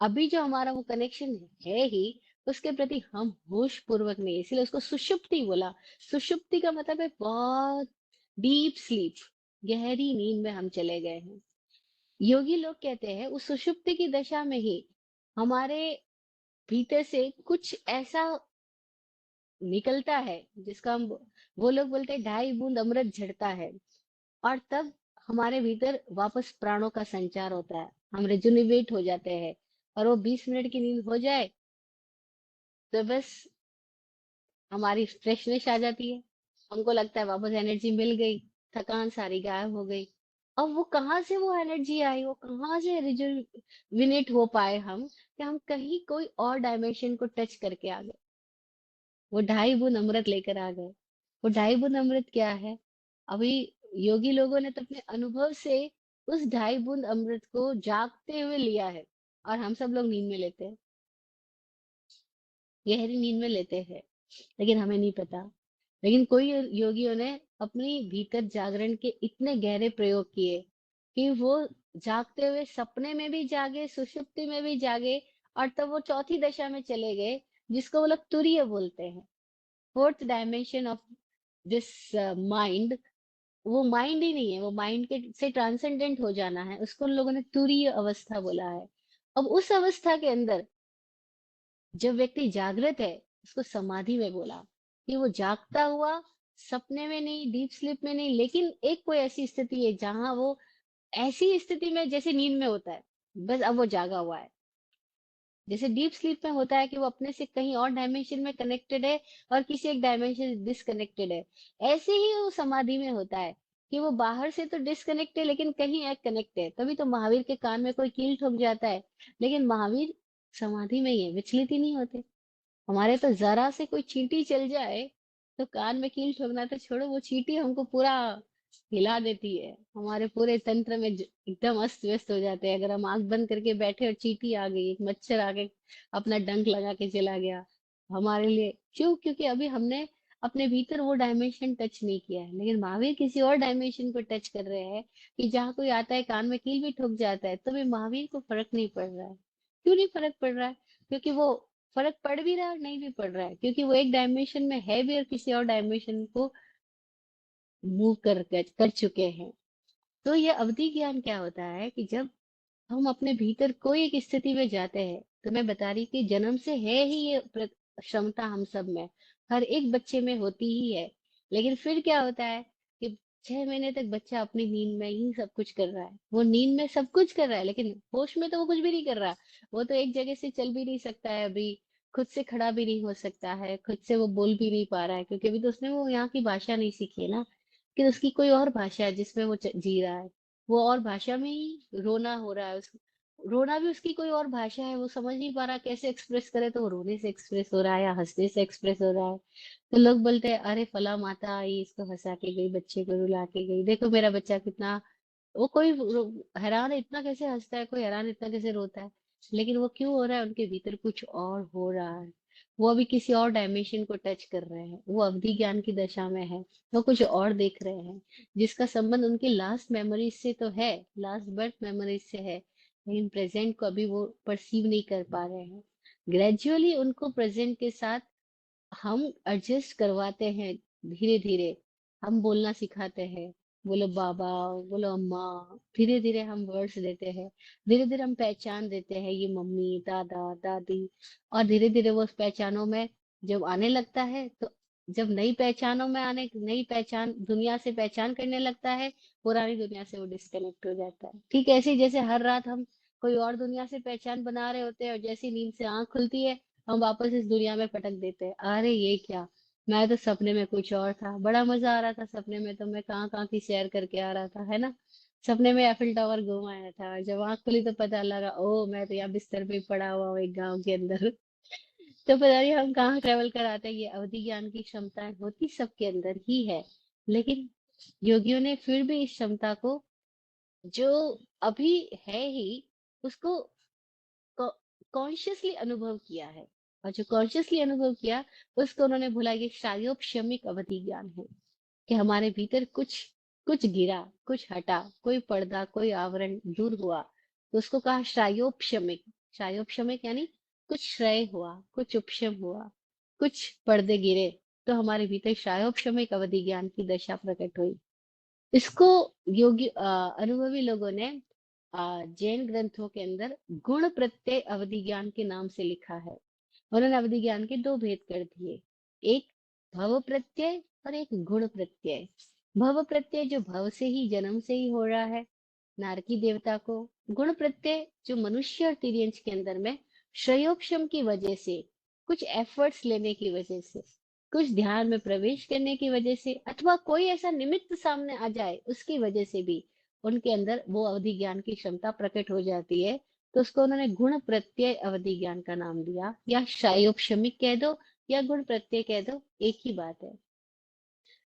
अभी जो हमारा वो कनेक्शन है ही, उसके प्रति हम होश पूर्वक नहीं, इसलिए उसको सुषुप्ति बोला। सुषुप्ति का मतलब है बहुत डीप स्लीप, गहरी नींद में हम चले गए हैं। योगी लोग कहते हैं उस सुषुप्ति की दशा में ही हमारे भीतर से कुछ ऐसा निकलता है जिसका हम, वो लोग बोलते हैं 2.5 बूंद अमृत झड़ता है। और तब हमारे भीतर वापस प्राणों का संचार होता है, हम रिजुनिवेट हो जाते हैं। और वो 20 मिनट की नींद हो जाए तो बस हमारी फ्रेशनेस आ जाती है। हमको लगता है वापस एनर्जी मिल गई, थकान सारी गायब हो गई। अब वो कहाँ से वो एनर्जी आई, वो कहाँ से रिजुविनेट हो पाए हम, कि हम कहीं कोई और डायमेंशन को टच करके आ गए। वो 2.5 बूंद अमृत लेकर आ गए। वो 2.5 बूंद अमृत क्या है? अभी योगी लोगों ने तो अपने अनुभव से उस 2.5 बूंद अमृत को जागते हुए लिया है। और हम सब लोग नींद में लेते हैं, गहरी नींद में लेते हैं, लेकिन हमें नहीं पता। लेकिन कोई योगियों ने अपनी भीतर जागरण के इतने गहरे प्रयोग किए कि वो जागते हुए सपने में भी जागे, सुषुप्ति में भी जागे, और तब वो चौथी दशा में चले गए, जिसको वो लोग तुरीय बोलते हैं, fourth dimension of this mind. वो माइंड ही नहीं है, वो माइंड के से ट्रांसेंडेंट हो जाना है, उसको उन लोगों ने तुरीय अवस्था बोला है। अब उस अवस्था के अंदर जब व्यक्ति जागृत है, उसको समाधि में बोला, कि वो जागता हुआ, सपने में नहीं, डीप स्लीप में नहीं, लेकिन एक कोई ऐसी स्थिति है जहां वो ऐसी स्थिति में जैसे नींद में होता है, बस अब वो जागा हुआ है। जैसे डीप स्लीप में होता है कि वो अपने से कहीं और डायमेंशन में कनेक्टेड है और किसी एक डायमेंशन से डिस्कनेक्टेड है, ऐसे ही वो समाधि में होता है कि वो बाहर से तो डिस्कनेक्ट है लेकिन कहीं एक कनेक्ट है। तभी तो महावीर के कान में कोई कील ठोक जाता है, लेकिन महावीर समाधि में ही है, विचलित ही नहीं होते। हमारे तो जरा से कोई चींटी चल जाए तो कान में कील ठोकना तो छोड़ो, वो चींटी हमको पूरा हिला देती है, हमारे पूरे तंत्र में एकदम अस्त व्यस्त हो जाते हैं। अगर हम आंख बंद करके बैठे और चींटी आ गई, एक मच्छर आके अपना डंक लगा के चला गया, हमारे लिए क्यों? क्योंकि अभी हमने अपने भीतर वो डायमेंशन टच नहीं किया है। लेकिन महावीर किसी और डायमेंशन को टच कर रहे हैं, कि जहाँ कोई आता है कान में कील भी ठोक जाता है तो भी महावीर को फर्क नहीं पड़ रहा है। क्यों नहीं फर्क पड़ रहा है? क्योंकि वो फर्क पड़ भी रहा है और नहीं भी पड़ रहा है, क्योंकि वो एक डायमेंशन में है भी और किसी और डायमेंशन को मूव कर चुके हैं। तो ये अवधि ज्ञान क्या होता है कि जब हम अपने भीतर कोई एक स्थिति में जाते हैं, तो मैं बता रही कि जन्म से है ही ये क्षमता हम सब में, हर एक बच्चे में होती ही है। लेकिन फिर क्या होता है कि 6 महीने तक बच्चा अपनी नींद में ही सब कुछ कर रहा है, वो नींद में सब कुछ कर रहा है लेकिन होश में तो वो कुछ भी नहीं कर रहा। वो तो एक जगह से चल भी नहीं सकता है अभी, खुद से खड़ा भी नहीं हो सकता है, खुद से वो बोल भी नहीं पा रहा है, क्योंकि अभी तो उसने वो यहाँ की भाषा नहीं सीखी है ना, कि उसकी कोई और भाषा है जिसमें वो जी रहा है, वो और भाषा में ही रोना हो रहा है उसको। रोना भी उसकी कोई और भाषा है, वो समझ नहीं पा रहा कैसे एक्सप्रेस करे, तो वो रोने से एक्सप्रेस हो रहा है या हंसने से एक्सप्रेस हो रहा है। तो लोग बोलते हैं अरे फला माता आई, इसको हंसा के गई, बच्चे को रुला के गई, देखो मेरा बच्चा कितना, वो कोई हैरान है इतना कैसे हंसता है, कोई हैरान इतना कैसे रोता है। लेकिन वो क्यों हो रहा है, उनके भीतर कुछ और हो रहा है। वो अभी किसी और डायमेंशन को टच कर रहे हैं, वो अवधि ज्ञान की दशा में है, वो कुछ और देख रहे हैं, जिसका संबंध उनकी लास्ट मेमोरीज से तो है, लास्ट बर्थ मेमोरीज से है, लेकिन प्रेजेंट को अभी वो परसीव नहीं कर पा रहे हैं। ग्रेजुअली उनको प्रेजेंट के साथ हम एडजस्ट करवाते हैं, धीरे धीरे हम बोलना सिखाते हैं, बोलो बाबा, बोलो अम्मा, धीरे धीरे हम वर्ड्स देते हैं, धीरे धीरे हम पहचान देते हैं, ये मम्मी दादा दादी। और धीरे धीरे वो उस पहचानों में जब आने लगता है, तो जब नई पहचानों में आने, नई पहचान दुनिया से पहचान करने लगता है, पुरानी दुनिया से वो डिस्कनेक्ट हो जाता है। ठीक ऐसे ही जैसे हर रात हम कोई और दुनिया से पहचान बना रहे होते हैं, और जैसी नींद से आंख खुलती है, हम वापस इस दुनिया में पटक देते हैं, अरे ये क्या, मैं तो सपने में कुछ और था, बड़ा मजा आ रहा था सपने में, तो मैं कहाँ कहाँ की सैर करके आ रहा था, है ना। सपने में एफिल टावर घूम आया था, और जब आंख खुली तो पता लगा ओ मैं तो यहाँ बिस्तर पे ही पड़ा हुआ हूँ एक गाँव के अंदर। तो पता नहीं हम कहाँ ट्रेवल कराते हैं। ये अवधि ज्ञान की क्षमताएं होती सबके अंदर ही है, लेकिन योगियों ने फिर भी इस क्षमता को, जो अभी है ही, उसको कॉन्शियसली अनुभव किया है। और जो कॉन्शियसली अनुभव किया, उसको उन्होंने बोला ये शायोपशमिक अवधि ज्ञान है, कि हमारे भीतर कुछ कुछ गिरा, कुछ हटा, कोई पर्दा, कोई आवरण दूर हुआ, तो उसको कहा शायोपशमिक। शायोपशमिक यानी कुछ श्रेय हुआ, कुछ उपशम हुआ, कुछ पर्दे गिरे, तो हमारे भीतर शायोपशमिक अवधि ज्ञान की दशा प्रकट हुई। इसको योगी अनुभवी लोगों ने जैन ग्रंथों के अंदर गुण प्रत्यय अवधि ज्ञान के नाम से लिखा है। उन्होंने अवधि ज्ञान के दो भेद कर दिए, एक भव प्रत्यय और एक गुण प्रत्यय। भव प्रत्यय जो भव से ही, जन्म से ही हो रहा है, नारकी देवता को। गुण प्रत्यय जो मनुष्य और तिर्यंच के अंदर में श्रेयोक्षम की वजह से, कुछ एफर्ट्स लेने की वजह से, कुछ ध्यान में प्रवेश करने की वजह से, अथवा कोई ऐसा निमित्त सामने आ जाए उसकी वजह से भी उनके अंदर वो अवधि ज्ञान की क्षमता प्रकट हो जाती है। तो उसको उन्होंने गुण प्रत्यय अवधि ज्ञान का नाम दिया, या शायोपशमिक कह दो या गुण प्रत्यय कह दो, एक ही बात है।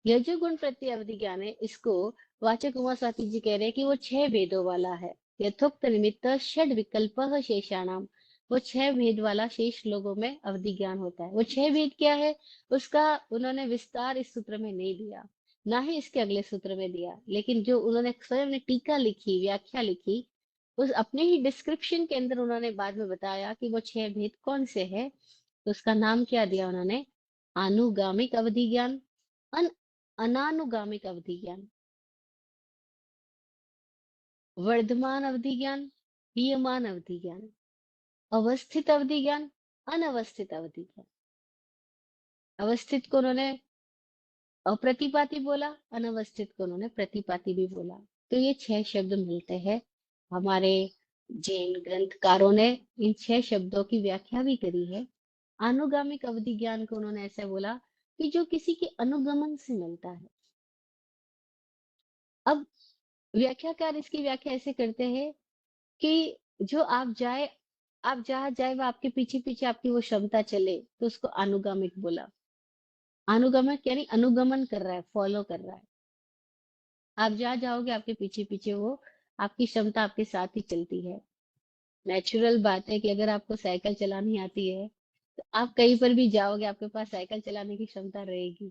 यह जो गुण प्रत्यय अवधि ज्ञान है, इसको वाचक उमा स्वाति जी कह रहे हैं कि वो 6 भेदों वाला है। यथोक्त निमित्त षड विकल्प शेषाणाम, वो 6 भेद वाला शेष लोगों में अवधि ज्ञान होता है। वो 6 भेद क्या है, उसका उन्होंने विस्तार इस सूत्र में नहीं दिया, ना ही इसके अगले सूत्र में दिया, लेकिन जो उन्होंने स्वयं ने टीका लिखी, व्याख्या लिखी, उस अपने ही डिस्क्रिप्शन के अंदर उन्होंने बाद में बताया कि वो 6 भेद कौन से है। तो उसका नाम क्या दिया उन्होंने, आनुगामिक अवधि ज्ञान, अन अनानुगामिक अवधि ज्ञान, वर्धमान अवधि ज्ञान, हीयमान अवधि ज्ञान, अवस्थित अवधि ज्ञान, अनवस्थित अवधि ज्ञान। अवस्थित को उन्होंने अप्रतिपाती बोला, अनवस्थित को उन्होंने प्रतिपाती भी बोला। तो ये 6 शब्द मिलते हैं। हमारे जैन ग्रंथकारों ने इन 6 शब्दों की व्याख्या भी करी है। अनुगामिक अवधि ज्ञान को उन्होंने ऐसे बोला कि जो किसी के अनुगमन से मिलता है। अब व्याख्याकार इसकी व्याख्या ऐसे करते हैं कि जो आप जाए, आप जहां जाए वो आपके पीछे पीछे आपकी वो क्षमता चले, तो उसको अनुगामिक बोला। अनुगमक यानी अनुगमन कर रहा है, फॉलो कर रहा है। आप जहाँ जाओगे आपके पीछे पीछे वो, आपकी क्षमता आपके साथ ही चलती है। नेचुरल बात है कि अगर आपको साइकिल चलानी आती है, तो आप कहीं पर भी जाओगे आपके पास साइकिल चलाने की क्षमता रहेगी।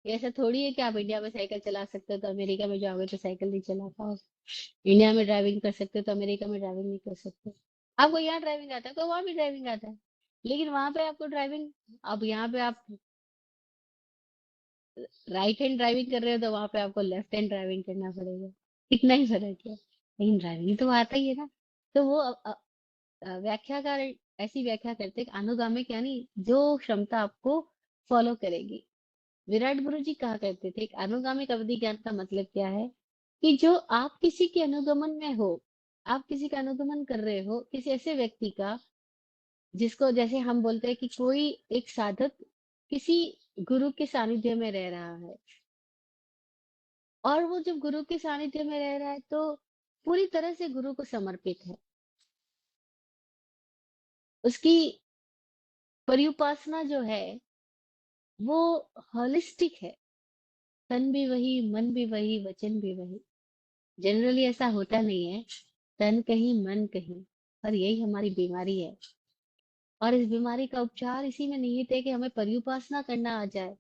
ये ऐसा थोड़ी है कि आप इंडिया में साइकिल चला सकते हो तो अमेरिका में जाओगे तो साइकिल नहीं चला पाओ। इंडिया में ड्राइविंग कर सकते हो तो अमेरिका में ड्राइविंग नहीं कर सकते। आपको यहाँ ड्राइविंग आता है तो वहां भी ड्राइविंग आता है, लेकिन वहां पे आपको ड्राइविंग, अब यहाँ पे आप राइट हैंड ड्राइविंग कर रहे हो तो वहां पे आपको लेफ्ट हैंड ड्राइविंग करना पड़ेगा। इतना ही फर्क है, लेकिन ड्राइविंग तो आता ही है ना। तो वो व्याख्याकार ऐसी व्याख्या करते हैं कि अनुगामिक यानी जो क्षमता आपको फॉलो करेगी। विराट गुरु जी कहा करते थे कि अनुगामिक अवधि ज्ञान का मतलब क्या है, कि जो आप किसी के अनुगमन में हो, आप किसी का अनुगमन कर रहे हो, किसी ऐसे व्यक्ति का, जिसको जैसे हम बोलते हैं कि कोई एक साधक किसी गुरु के सानिध्य में रह रहा है, और वो जब गुरु के सानिध्य में रह रहा है तो पूरी तरह से गुरु को समर्पित है। उसकी पर्युपासना जो है वो होलिस्टिक है। तन भी वही, मन भी वही, वचन भी वही। जनरली ऐसा होता नहीं है, तन कहीं मन कहीं। और यही हमारी बीमारी है। और इस बीमारी का उपचार इसी में निहित है कि हमें पर्युपासना करना आ जाए।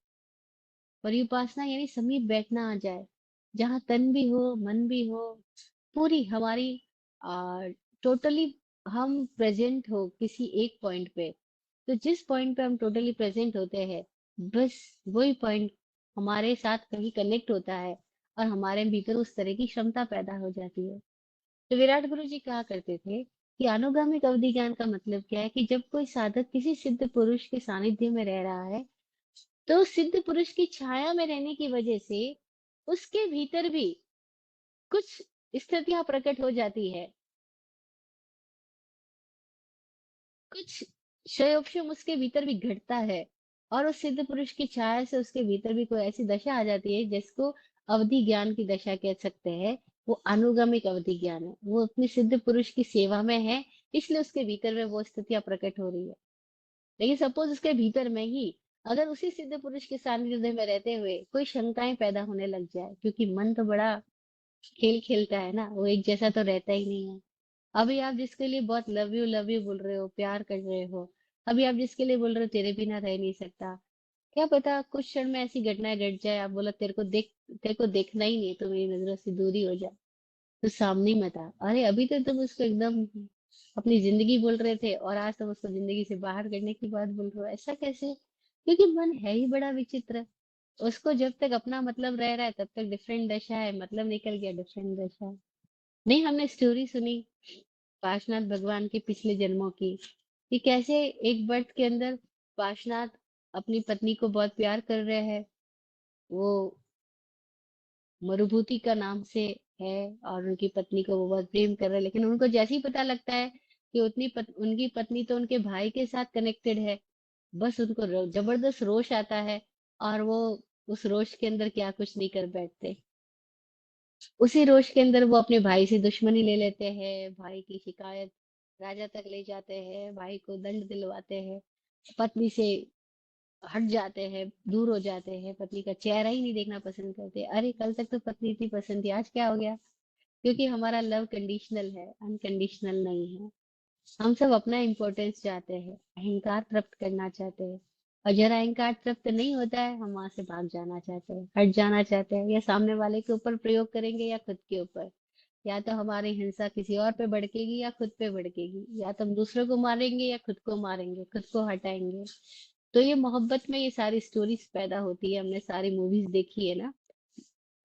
पर्युपासना यानी समीप बैठना आ जाए, जहाँ तन भी हो, मन भी हो, पूरी हमारी टोटली हम प्रेजेंट हो किसी एक पॉइंट पे। तो जिस पॉइंट पे हम टोटली प्रेजेंट होते हैं, बस वही पॉइंट हमारे साथ कहीं कनेक्ट होता है, और हमारे भीतर उस तरह की क्षमता पैदा हो जाती है। तो विराट गुरु जी कहा करते थे कि अनुगामिक अवधि ज्ञान का मतलब क्या है, कि जब कोई साधक किसी सिद्ध पुरुष के सानिध्य में रह रहा है, तो सिद्ध पुरुष की छाया में रहने की वजह से उसके भीतर भी कुछ स्थितियां प्रकट हो जाती है। कुछ क्षयोक्षम उसके भीतर भी घटता है, और उस सिद्ध पुरुष की छाया से उसके भीतर भी कोई ऐसी दशा आ जाती है जिसको अवधि ज्ञान की दशा कह सकते हैं। वो अनुगमिक अवधि ज्ञान है, वो अपने सिद्ध पुरुष की सेवा में है, इसलिए उसके भीतर में वो स्थितियां प्रकट हो रही है। लेकिन सपोज उसके भीतर में ही अगर उसी सिद्ध पुरुष के सानिध्य में रहते हुए कोई शंकाएं पैदा होने लग जाए, क्योंकि मन तो बड़ा खेल खेलता है ना, वो एक जैसा तो रहता ही नहीं है। अभी आप जिसके लिए बहुत लव यू बोल रहे हो, प्यार कर रहे हो, अभी आप जिसके लिए बोल रहे हो तेरे बिना रह नहीं सकता, क्या पता कुछ क्षण में ऐसी घटनाएं घट जाए, आप बोला तेरे को देखना ही नहीं, तो मेरी नजरों से दूरी हो जाए, तो सामने मत आ। अरे अभी तो तुम उसको एकदम अपनी जिंदगी बोल रहे थे, और आज तुम उसको जिंदगी से बाहर करने की बात बोल रहे हो, ऐसा कैसे? क्योंकि मन है ही बड़ा विचित्र। उसको जब तक अपना मतलब रह रहा है तब तक डिफरेंट दशा है, मतलब निकल गया डिफरेंट दशा है। नहीं, हमने स्टोरी सुनी पार्शनाथ भगवान के पिछले जन्मों की, कि कैसे एक बर्त के अंदर पार्शनाथ अपनी पत्नी को बहुत प्यार कर रहे हैं। वो मरुभूति का नाम से है, और उनकी पत्नी को वो बहुत प्रेम कर रहे हैं, लेकिन उनको जैसे ही पता लगता है कि उनकी पत्नी तो उनके भाई के साथ कनेक्टेड है, बस उनको जबरदस्त रोष आता है, और वो उस रोष के अंदर क्या कुछ नहीं कर बैठते। उसी रोष के अंदर वो अपने भाई से दुश्मनी ले लेते हैं, भाई की शिकायत राजा तक ले जाते हैं, भाई को दंड दिलवाते हैं, पत्नी से हट जाते हैं, दूर हो जाते हैं, पत्नी का चेहरा ही नहीं देखना पसंद करते। अरे कल तक तो पत्नी इतनी पसंद थी, आज क्या हो गया? क्योंकि हमारा लव कंडीशनल है, अनकंडीशनल नहीं है। हम सब अपना इम्पोर्टेंस चाहते हैं, अहंकार प्राप्त करना चाहते हैं, और जरा अहंकार प्राप्त नहीं होता है, हम वहां से भाग जाना चाहते हैं, हट जाना चाहते हैं, या सामने वाले के ऊपर प्रयोग करेंगे या खुद के ऊपर। या तो हमारी हिंसा किसी और पे भड़केगी या खुद पे भड़केगी, या तो हम दूसरों को मारेंगे या खुद को मारेंगे, खुद को हटाएंगे। तो ये मोहब्बत में ये सारी स्टोरीज पैदा होती है। हमने सारी मूवीज देखी है ना,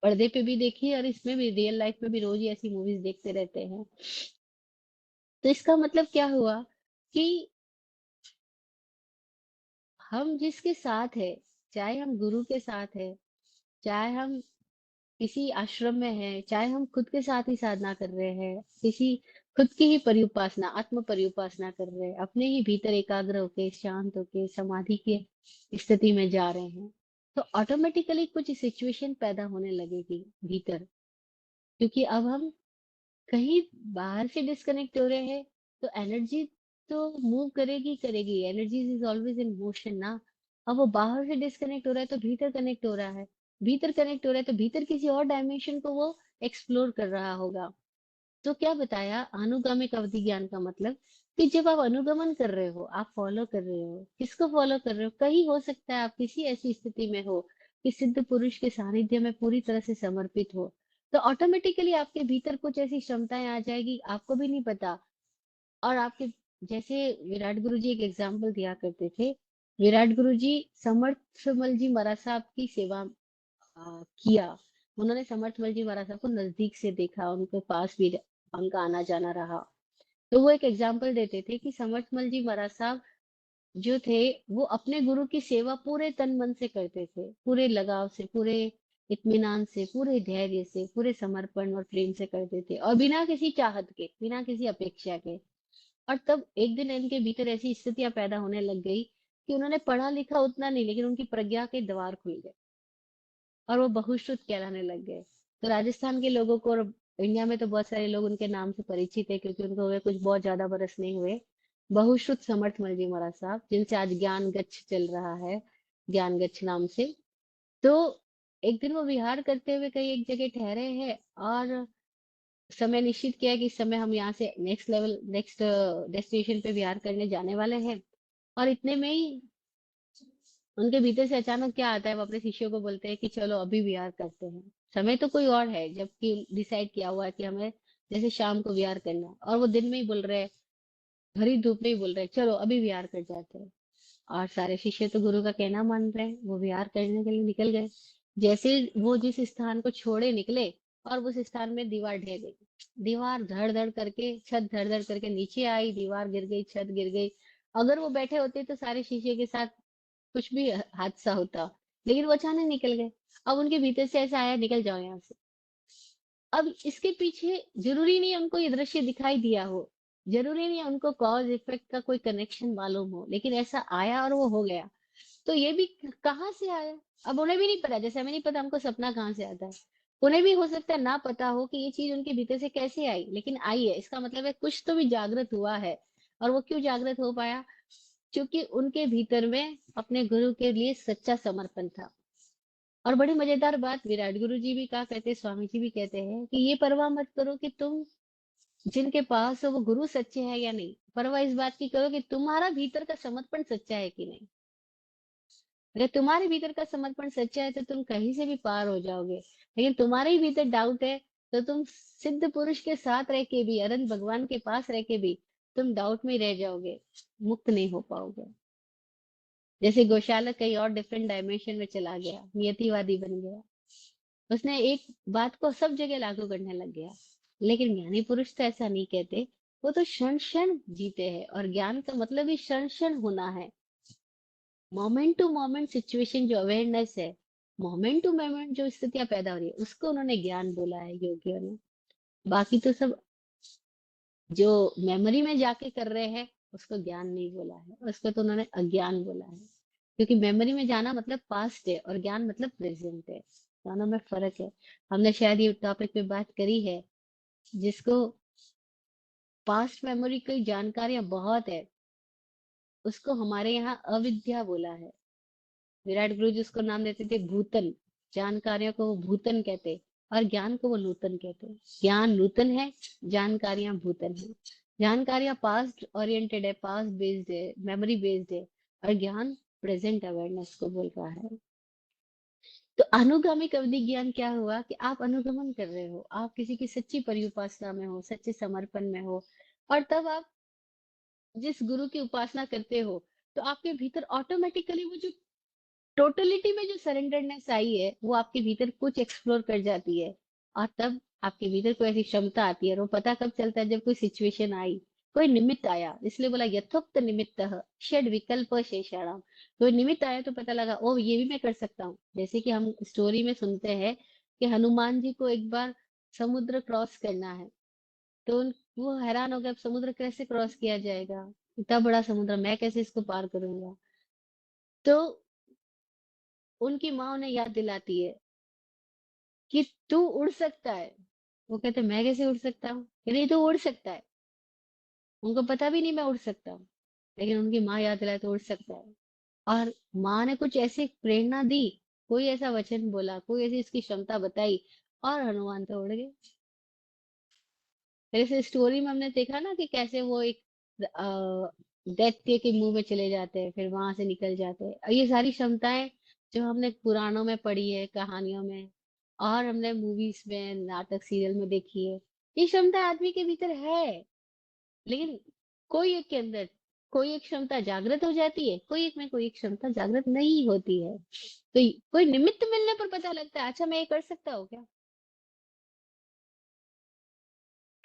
पर्दे पे भी देखी है, और इसमें भी रियल लाइफ में भी रोज ही ऐसी मूवीज देखते रहते हैं। तो इसका मतलब क्या हुआ कि हम जिसके साथ है, चाहे हम गुरु के साथ है, चाहे हम किसी आश्रम में है, चाहे हम खुद के साथ ही साधना कर रहे हैं, किसी खुद की ही परिउपासना, आत्म परिउपासना कर रहे हैं, अपने ही भीतर एकाग्र होके, शांत होके, समाधि की स्थिति में जा रहे हैं, तो ऑटोमेटिकली कुछ सिचुएशन पैदा होने लगेगी भीतर। क्योंकि अब हम कहीं बाहर से डिस्कनेक्ट हो रहे हैं, तो एनर्जी तो मूव करेगी करेगी, energy is always in motion ना। अब वो बाहर से डिस्कनेक्ट हो रहा है तो भीतर कनेक्ट हो रहा है, भीतर कनेक्ट हो रहा है तो भीतर किसी और डायमेंशन को वो एक्सप्लोर कर रहा होगा। तो क्या बताया अनुगामिक अवधि ज्ञान का मतलब, कि जब आप अनुगमन कर रहे हो, आप फॉलो कर रहे हो, किसको फॉलो कर रहे हो? कहीं हो सकता है आप किसी ऐसी स्थिति में हो कि सिद्ध पुरुष के सानिध्य में पूरी तरह से समर्पित हो, तो ऑटोमेटिकली आपके भीतर कुछ ऐसी क्षमताएं आ जाएगी, आपको भी नहीं पता। और आपके जैसे विराट गुरु जी एक एग्जाम्पल दिया करते थे। विराट गुरु जी समर्थ मल जी महाराज साहब की सेवा किया। उन्होंने समर्थ मल जी महाराज साहब को नजदीक से देखा, उनके पास भी उनका आना जाना रहा। तो वो एक एग्जाम्पल देते थे कि समर्थ मल जी महाराज साहब जो थे, वो अपने गुरु की सेवा पूरे तन मन से करते थे, पूरे लगाव से, पूरे इत्मीनान से, पूरे धैर्य से, पूरे समर्पण और प्रेम से करते थे, और बिना किसी चाहत के, बिना किसी अपेक्षा के। और तब एक दिन इनके भीतर ऐसी स्थितियां पैदा होने लग गई कि उन्होंने पढ़ा लिखा उतना नहीं, लेकिन उनकी प्रज्ञा के द्वार खुल गए, और वो बहुश्रुत कहलाने लग गए। तो राजस्थान के लोगों को, और इंडिया में तो बहुत सारे लोग उनके नाम से परिचित है, क्योंकि उनको हुए कुछ बहुत ज्यादा बरस नहीं हुए। बहुश्रुत समर्थ मल जी महाराज साहब, जिनसे आज ज्ञान गच्छ चल रहा है, ज्ञान गच्छ नाम से। तो एक दिन वो विहार करते हुए कहीं एक जगह ठहरे हैं और समय निश्चित किया कि इस समय हम यहाँ से नेक्स्ट लेवल, नेक्स्ट डेस्टिनेशन पे विहार करने जाने वाले हैं। और इतने में ही उनके भीतर से अचानक क्या आता है, वो अपने शिष्यों को बोलते हैं कि चलो अभी विहार करते हैं। समय तो कोई और है, जबकि डिसाइड किया हुआ है कि हमें जैसे शाम को विहार करना है, और वो दिन में ही बोल रहे हैं, भरी धूप में ही बोल रहे हैं चलो अभी विहार कर जाते हैं। और सारे शिष्य तो गुरु का कहना मान रहे हैं, वो विहार करने के लिए निकल गए। जैसे वो जिस स्थान को छोड़े निकले, और उस स्थान में दीवार ढह गई। दीवार धड़ धड़ करके, छत धड़ धड़ करके नीचे आई, दीवार गिर गई, छत गिर गई। अगर वो बैठे होते तो सारे शिष्य के साथ कुछ भी हादसा होता, लेकिन वो अचानक निकल गए। अब उनके भीतर से ऐसा आया, निकल जाओ यहाँ से। अब इसके पीछे जरूरी नहीं उनको ये दृश्य दिखाई दिया हो, जरूरी नहीं उनको कॉज इफेक्ट का कोई कनेक्शन मालूम हो, लेकिन ऐसा आया और वो हो गया। तो ये भी कहाँ से आया, अब उन्हें भी नहीं पता, जैसे हमें नहीं पता हमको सपना कहाँ से आता है। उन्हें भी हो सकता है ना पता हो कि ये चीज उनके भीतर से कैसे आई, लेकिन आई है, इसका मतलब है कुछ तो भी जागृत हुआ है। और वो क्यों जागृत हो पाया? क्योंकि उनके भीतर में अपने गुरु के लिए सच्चा समर्पण था। और बड़ी मजेदार बात, विराट गुरु जी भी कहा करते, स्वामी जी भी कहते हैं कि ये परवाह मत करो कि तुम जिनके पास हो वो गुरु सच्चे हैं या नहीं, परवाह इस बात की करो कि तुम्हारा भीतर का समर्पण सच्चा है कि नहीं। अगर तुम्हारे भीतर का समर्पण सच्चा है तो तुम कहीं से भी पार हो जाओगे, लेकिन तुम्हारे ही भीतर डाउट है तो तुम सिद्ध पुरुष के साथ रह के भी, अनंत भगवान के पास रह के भी तुम डाउट में रह जाओगे, मुक्त नहीं हो पाओगे। जैसे गौशाला कहीं और डिफरेंट डायमेंशन में चला गया, नियतिवादी बन गया, उसने एक बात को सब जगह लागू करने लग गया। लेकिन ज्ञानी पुरुष तो ऐसा नहीं कहते, वो तो क्षण क्षण जीते हैं, और ज्ञान का मतलब ही क्षण क्षण होना है। मोमेंट टू मोमेंट सिचुएशन जो अवेयरनेस है, मोमेंट टू मोमेंट जो स्थितियां पैदा हो रही है, उसको उन्होंने ज्ञान बोला है योगियों ने। बाकी तो सब जो मेमोरी में जाके कर रहे हैं, उसको ज्ञान नहीं बोला है, उसको तो उन्होंने अज्ञान बोला है। क्योंकि मेमोरी में जाना मतलब पास्ट है, और ज्ञान मतलब प्रेजेंट है, दोनों में फर्क है। हमने शायद ये टॉपिक पे बात करी है, जिसको पास्ट मेमोरी की जानकारियां बहुत है, उसको हमारे यहाँ अविद्या बोला है। विराट गुरु जी उसको नाम देते थे भूतन, जानकारियों को वो भूतन कहते, और ज्ञान को वो नूतन कहते। ज्ञान नूतन है, जानकारियां भूतन है। जानकारियां पास्ट ओरिएंटेड है, पास्ट बेस्ड है, मेमोरी बेस्ड है, और ज्ञान प्रेजेंट अवेयरनेस को बोल रहा है। तो अनुगामिक अवधि ज्ञान क्या हुआ कि आप अनुगमन कर रहे हो, आप किसी की सच्ची परिउपासना में हो, सच्चे समर्पण में हो, और तब आप जिस गुरु की उपासना करते हो, तो आपके भीतर ऑटोमेटिकली वो जो टोटलिटी में जो सरेंडरनेस आई है, वो आपके भीतर कुछ एक्सप्लोर कर जाती है। और तब आपके भीतर कोई ऐसी क्षमता आती है, और वो पता कब चलता है, जब कोई सिचुएशन आई, कोई निमित्त आया। इसलिए बोला यथोक्त निमित्त षड विकल्प शेषाणाम। कोई निमित्त आया तो पता लगा ओ ये भी मैं कर सकता हूँ। जैसे कि हम स्टोरी में सुनते हैं कि हनुमान जी को एक बार समुद्र क्रॉस करना है, तो वो हैरान हो गए, अब समुद्र कैसे क्रॉस किया जाएगा, इतना बड़ा समुद्र, मैं कैसे इसको पार करूंगा। तो उनकी माँ उन्हें याद दिलाती है कि तू उड़ सकता है। वो कहते मैं कैसे उड़ सकता हूँ, कह रही तो उड़ सकता है। उनको पता भी नहीं मैं उड़ सकता हूँ, लेकिन उनकी माँ याद दिलाए तो उड़ सकता है। और माँ ने कुछ ऐसी प्रेरणा दी, कोई ऐसा वचन बोला, कोई ऐसी इसकी क्षमता बताई, और हनुमान तो उड़ गए। जैसे स्टोरी में हमने देखा ना कि कैसे वो एक दैत्य के मुंह में चले जाते हैं, फिर वहां से निकल जाते हैं। और ये सारी क्षमताएं जो हमने पुराणों में पढ़ी है, कहानियों में, और हमने मूवीज में, नाटक सीरियल में देखी है, ये क्षमता आदमी के भीतर है। लेकिन कोई एक के अंदर कोई एक क्षमता जागृत हो जाती है, कोई एक में कोई एक क्षमता जागृत नहीं होती है। तो कोई निमित्त मिलने पर पता लगता है, अच्छा मैं ये कर सकता हूँ क्या।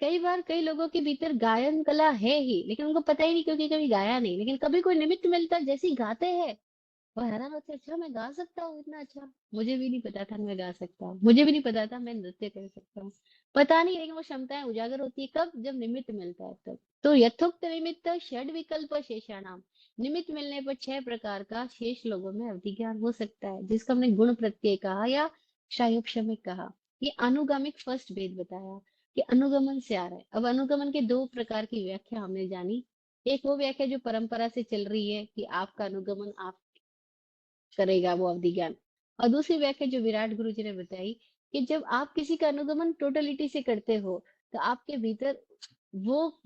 कई बार कई लोगों के भीतर गायन कला है ही, लेकिन उनको पता ही नहीं, क्योंकि कभी गाया नहीं। लेकिन कभी कोई निमित्त मिलता है, जैसे ही गाते हैं वो हैरान होते हैं, अच्छा मैं गा सकता हूँ इतना अच्छा, मुझे भी नहीं पता था मैं गा सकता हूँ, मुझे भी नहीं पता था मैं नृत्य कर सकता हूँ। पता नहीं, लेकिन वो क्षमताएं उजागर होती है कब, जब निमित्त मिलता है तब। तो यथोक्त निमित्त षड विकल्प शेषाणाम, निमित्त मिलने पर 6 प्रकार का शेष लोगों में अवधि ज्ञान हो सकता है, जिसको हमने गुण प्रत्यय कहा या क्षायोपशमिक कहा। ये अनुगामिक फर्स्ट भेद बताया कि अनुगमन से आ रहा है। अब अनुगमन के 2 प्रकार की व्याख्या हमने जानी, एक वो व्याख्या जो परंपरा से चल रही है कि आपका अनुगमन आप करेगा वो अवधि ज्ञान। और दूसरी व्याख्या जो विराट गुरु जी ने बताई कि जब आप किसी का अनुगमन टोटलिटी से करते हो तो आपके भीतर वो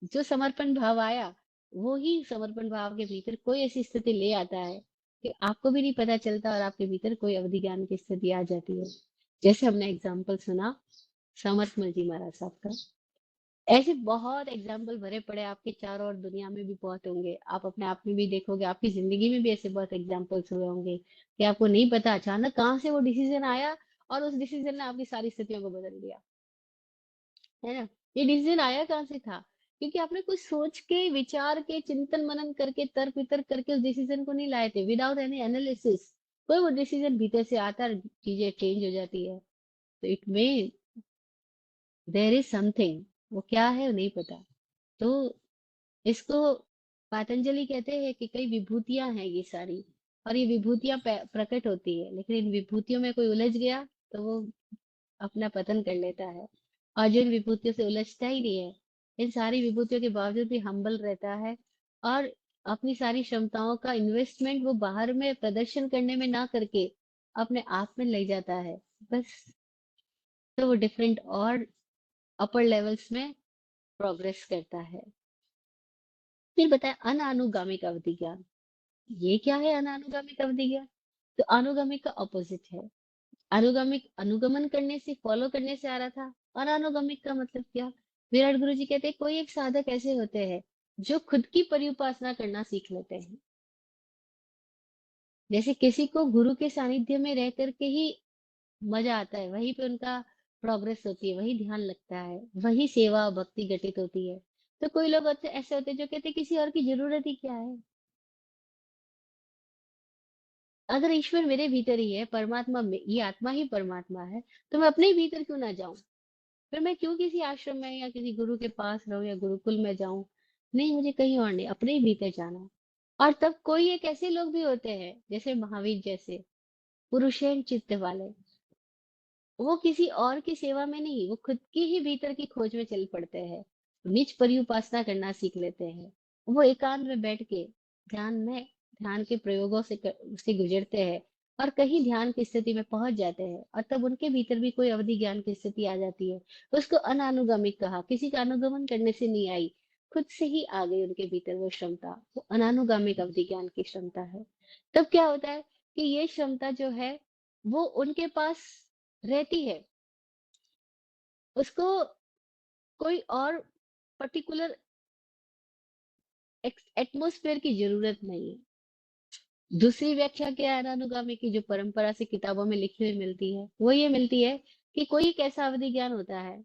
जो समर्पण भाव आया, वो ही समर्पण भाव के भीतर कोई ऐसी स्थिति ले आता है कि आपको भी नहीं पता चलता और आपके भीतर कोई अवधि ज्ञान की स्थिति आ जाती है। जैसे हमने एग्जाम्पल सुना समर्थमल जी महाराज साहब का। ऐसे बहुत एग्जाम्पल भरे पड़े आपके चारों ओर, दुनिया में भी बहुत होंगे, आप अपने आप में भी देखोगे, आपकी जिंदगी में भी ऐसे बहुत एग्जाम्पल्स हुए होंगे कि आपको नहीं पता अचानक कहाँ से वो डिसीजन आया और उस डिसीजन ने आपकी सारी स्थितियों को बदल दिया, है ना। ये डिसीजन आया कहाँ से था? क्योंकि आपने कुछ सोच के, विचार के, चिंतन मनन करके, तर्क वितर्क करके उस डिसीजन को नहीं लाए थे, विदाउट एनी एनालिसिस कोई वो डिसीजन भीतर से आता है, चीजें चेंज हो जाती है। तो it may there is something, वो क्या है वो नहीं पता। तो इसको पातंजलि कहते हैं कि कई विभूतियां हैं ये सारी, और ये विभूतियां प्रकट होती है, लेकिन इन विभूतियों में कोई उलझ गया तो वो अपना पतन कर लेता है। और जो इन विभूतियों से उलझता ही नहीं है, इन सारी विभूतियों के बावजूद भी हम्बल रहता है और अपनी सारी क्षमताओं का इन्वेस्टमेंट वो बाहर में प्रदर्शन करने में ना करके अपने आप में ले जाता है बस। तो वो डिफरेंट और अपर लेवल्स में प्रोग्रेस करता है। फिर बताए अनानुगामिक अवधि ज्ञान। ये क्या है अनानुगामिक अवधि ज्ञान? तो अनुगामिक का ऑपोजिट है। अनुगामिक अनुगमन करने से, फॉलो करने से आ रहा था। और अनुगामिक का मतलब क्या? विराट गुरु जी कहते हैं कोई एक साधक ऐसे होते हैं जो खुद की परिउपासना करना सीख लेते हैं। जैसे किसी को गुरु के सानिध्य में रह करके ही मजा आता है, वहीं पे उनका प्रोग्रेस होती है, वही ध्यान लगता है, वही सेवा भक्ति घटित होती है। तो कोई लोग ऐसे होते हैं जो कहते हैं किसी और की जरूरत ही क्या है, अगर ईश्वर मेरे भीतर ही है, परमात्मा में, ये आत्मा ही परमात्मा है, तो मैं अपने ही भीतर क्यों ना जाऊं? फिर मैं क्यों किसी आश्रम में या किसी गुरु के पास रहूं या गुरुकुल में जाऊं? नहीं, मुझे कहीं और नहीं, अपने ही भीतर जाना है। और तब कोई एक ऐसे लोग भी होते हैं जैसे महावीर जैसे पुरुषेण चित्त वाले, वो किसी और की सेवा में नहीं, वो खुद की ही भीतर की खोज में चल पड़ते हैं, निज परिउपासना करना सीख लेते हैं। वो एकांत में बैठ के ध्यान में, ध्यान के प्रयोगों से गुजरते हैं और कहीं ध्यान की स्थिति में पहुंच जाते हैं, और तब उनके भीतर भी कोई अवधि ज्ञान की स्थिति आ जाती है। उसको अनानुगामिक कहा, किसी का अनुगमन करने से नहीं आई, खुद से ही आ गई उनके भीतर वो क्षमता, वो अनानुगामिक अवधि ज्ञान की क्षमता है। तब क्या होता है कि ये क्षमता जो है वो उनके पास रहती है, उसको कोई और पर्टिकुलर एटमोस्फेयर की जरूरत नहीं है। दूसरी व्याख्या क्या है अनुगामी की, जो परंपरा से किताबों में लिखी हुई मिलती है, वो ये मिलती है कि कोई एक ऐसा अवधि ज्ञान होता है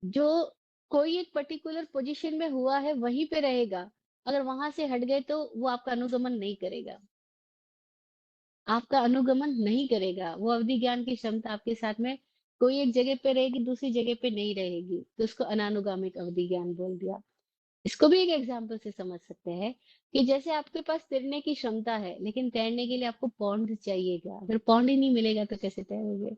जो कोई एक पर्टिकुलर पोजीशन में हुआ है वहीं पे रहेगा, अगर वहां से हट गए तो वो आपका अनुगमन नहीं करेगा, आपका अनुगमन नहीं करेगा। वो अवधि ज्ञान की क्षमता आपके साथ में कोई एक जगह पे रहेगी, दूसरी जगह पे नहीं रहेगी, तो उसको अनानुगामिक अवधि ज्ञान बोल दिया। इसको भी एक एग्जाम्पल से समझ सकते हैं कि जैसे आपके पास तैरने की क्षमता है, लेकिन तैरने के लिए आपको पौंड चाहिएगा, अगर पौंड ही नहीं मिलेगा तो कैसे तैरोगे?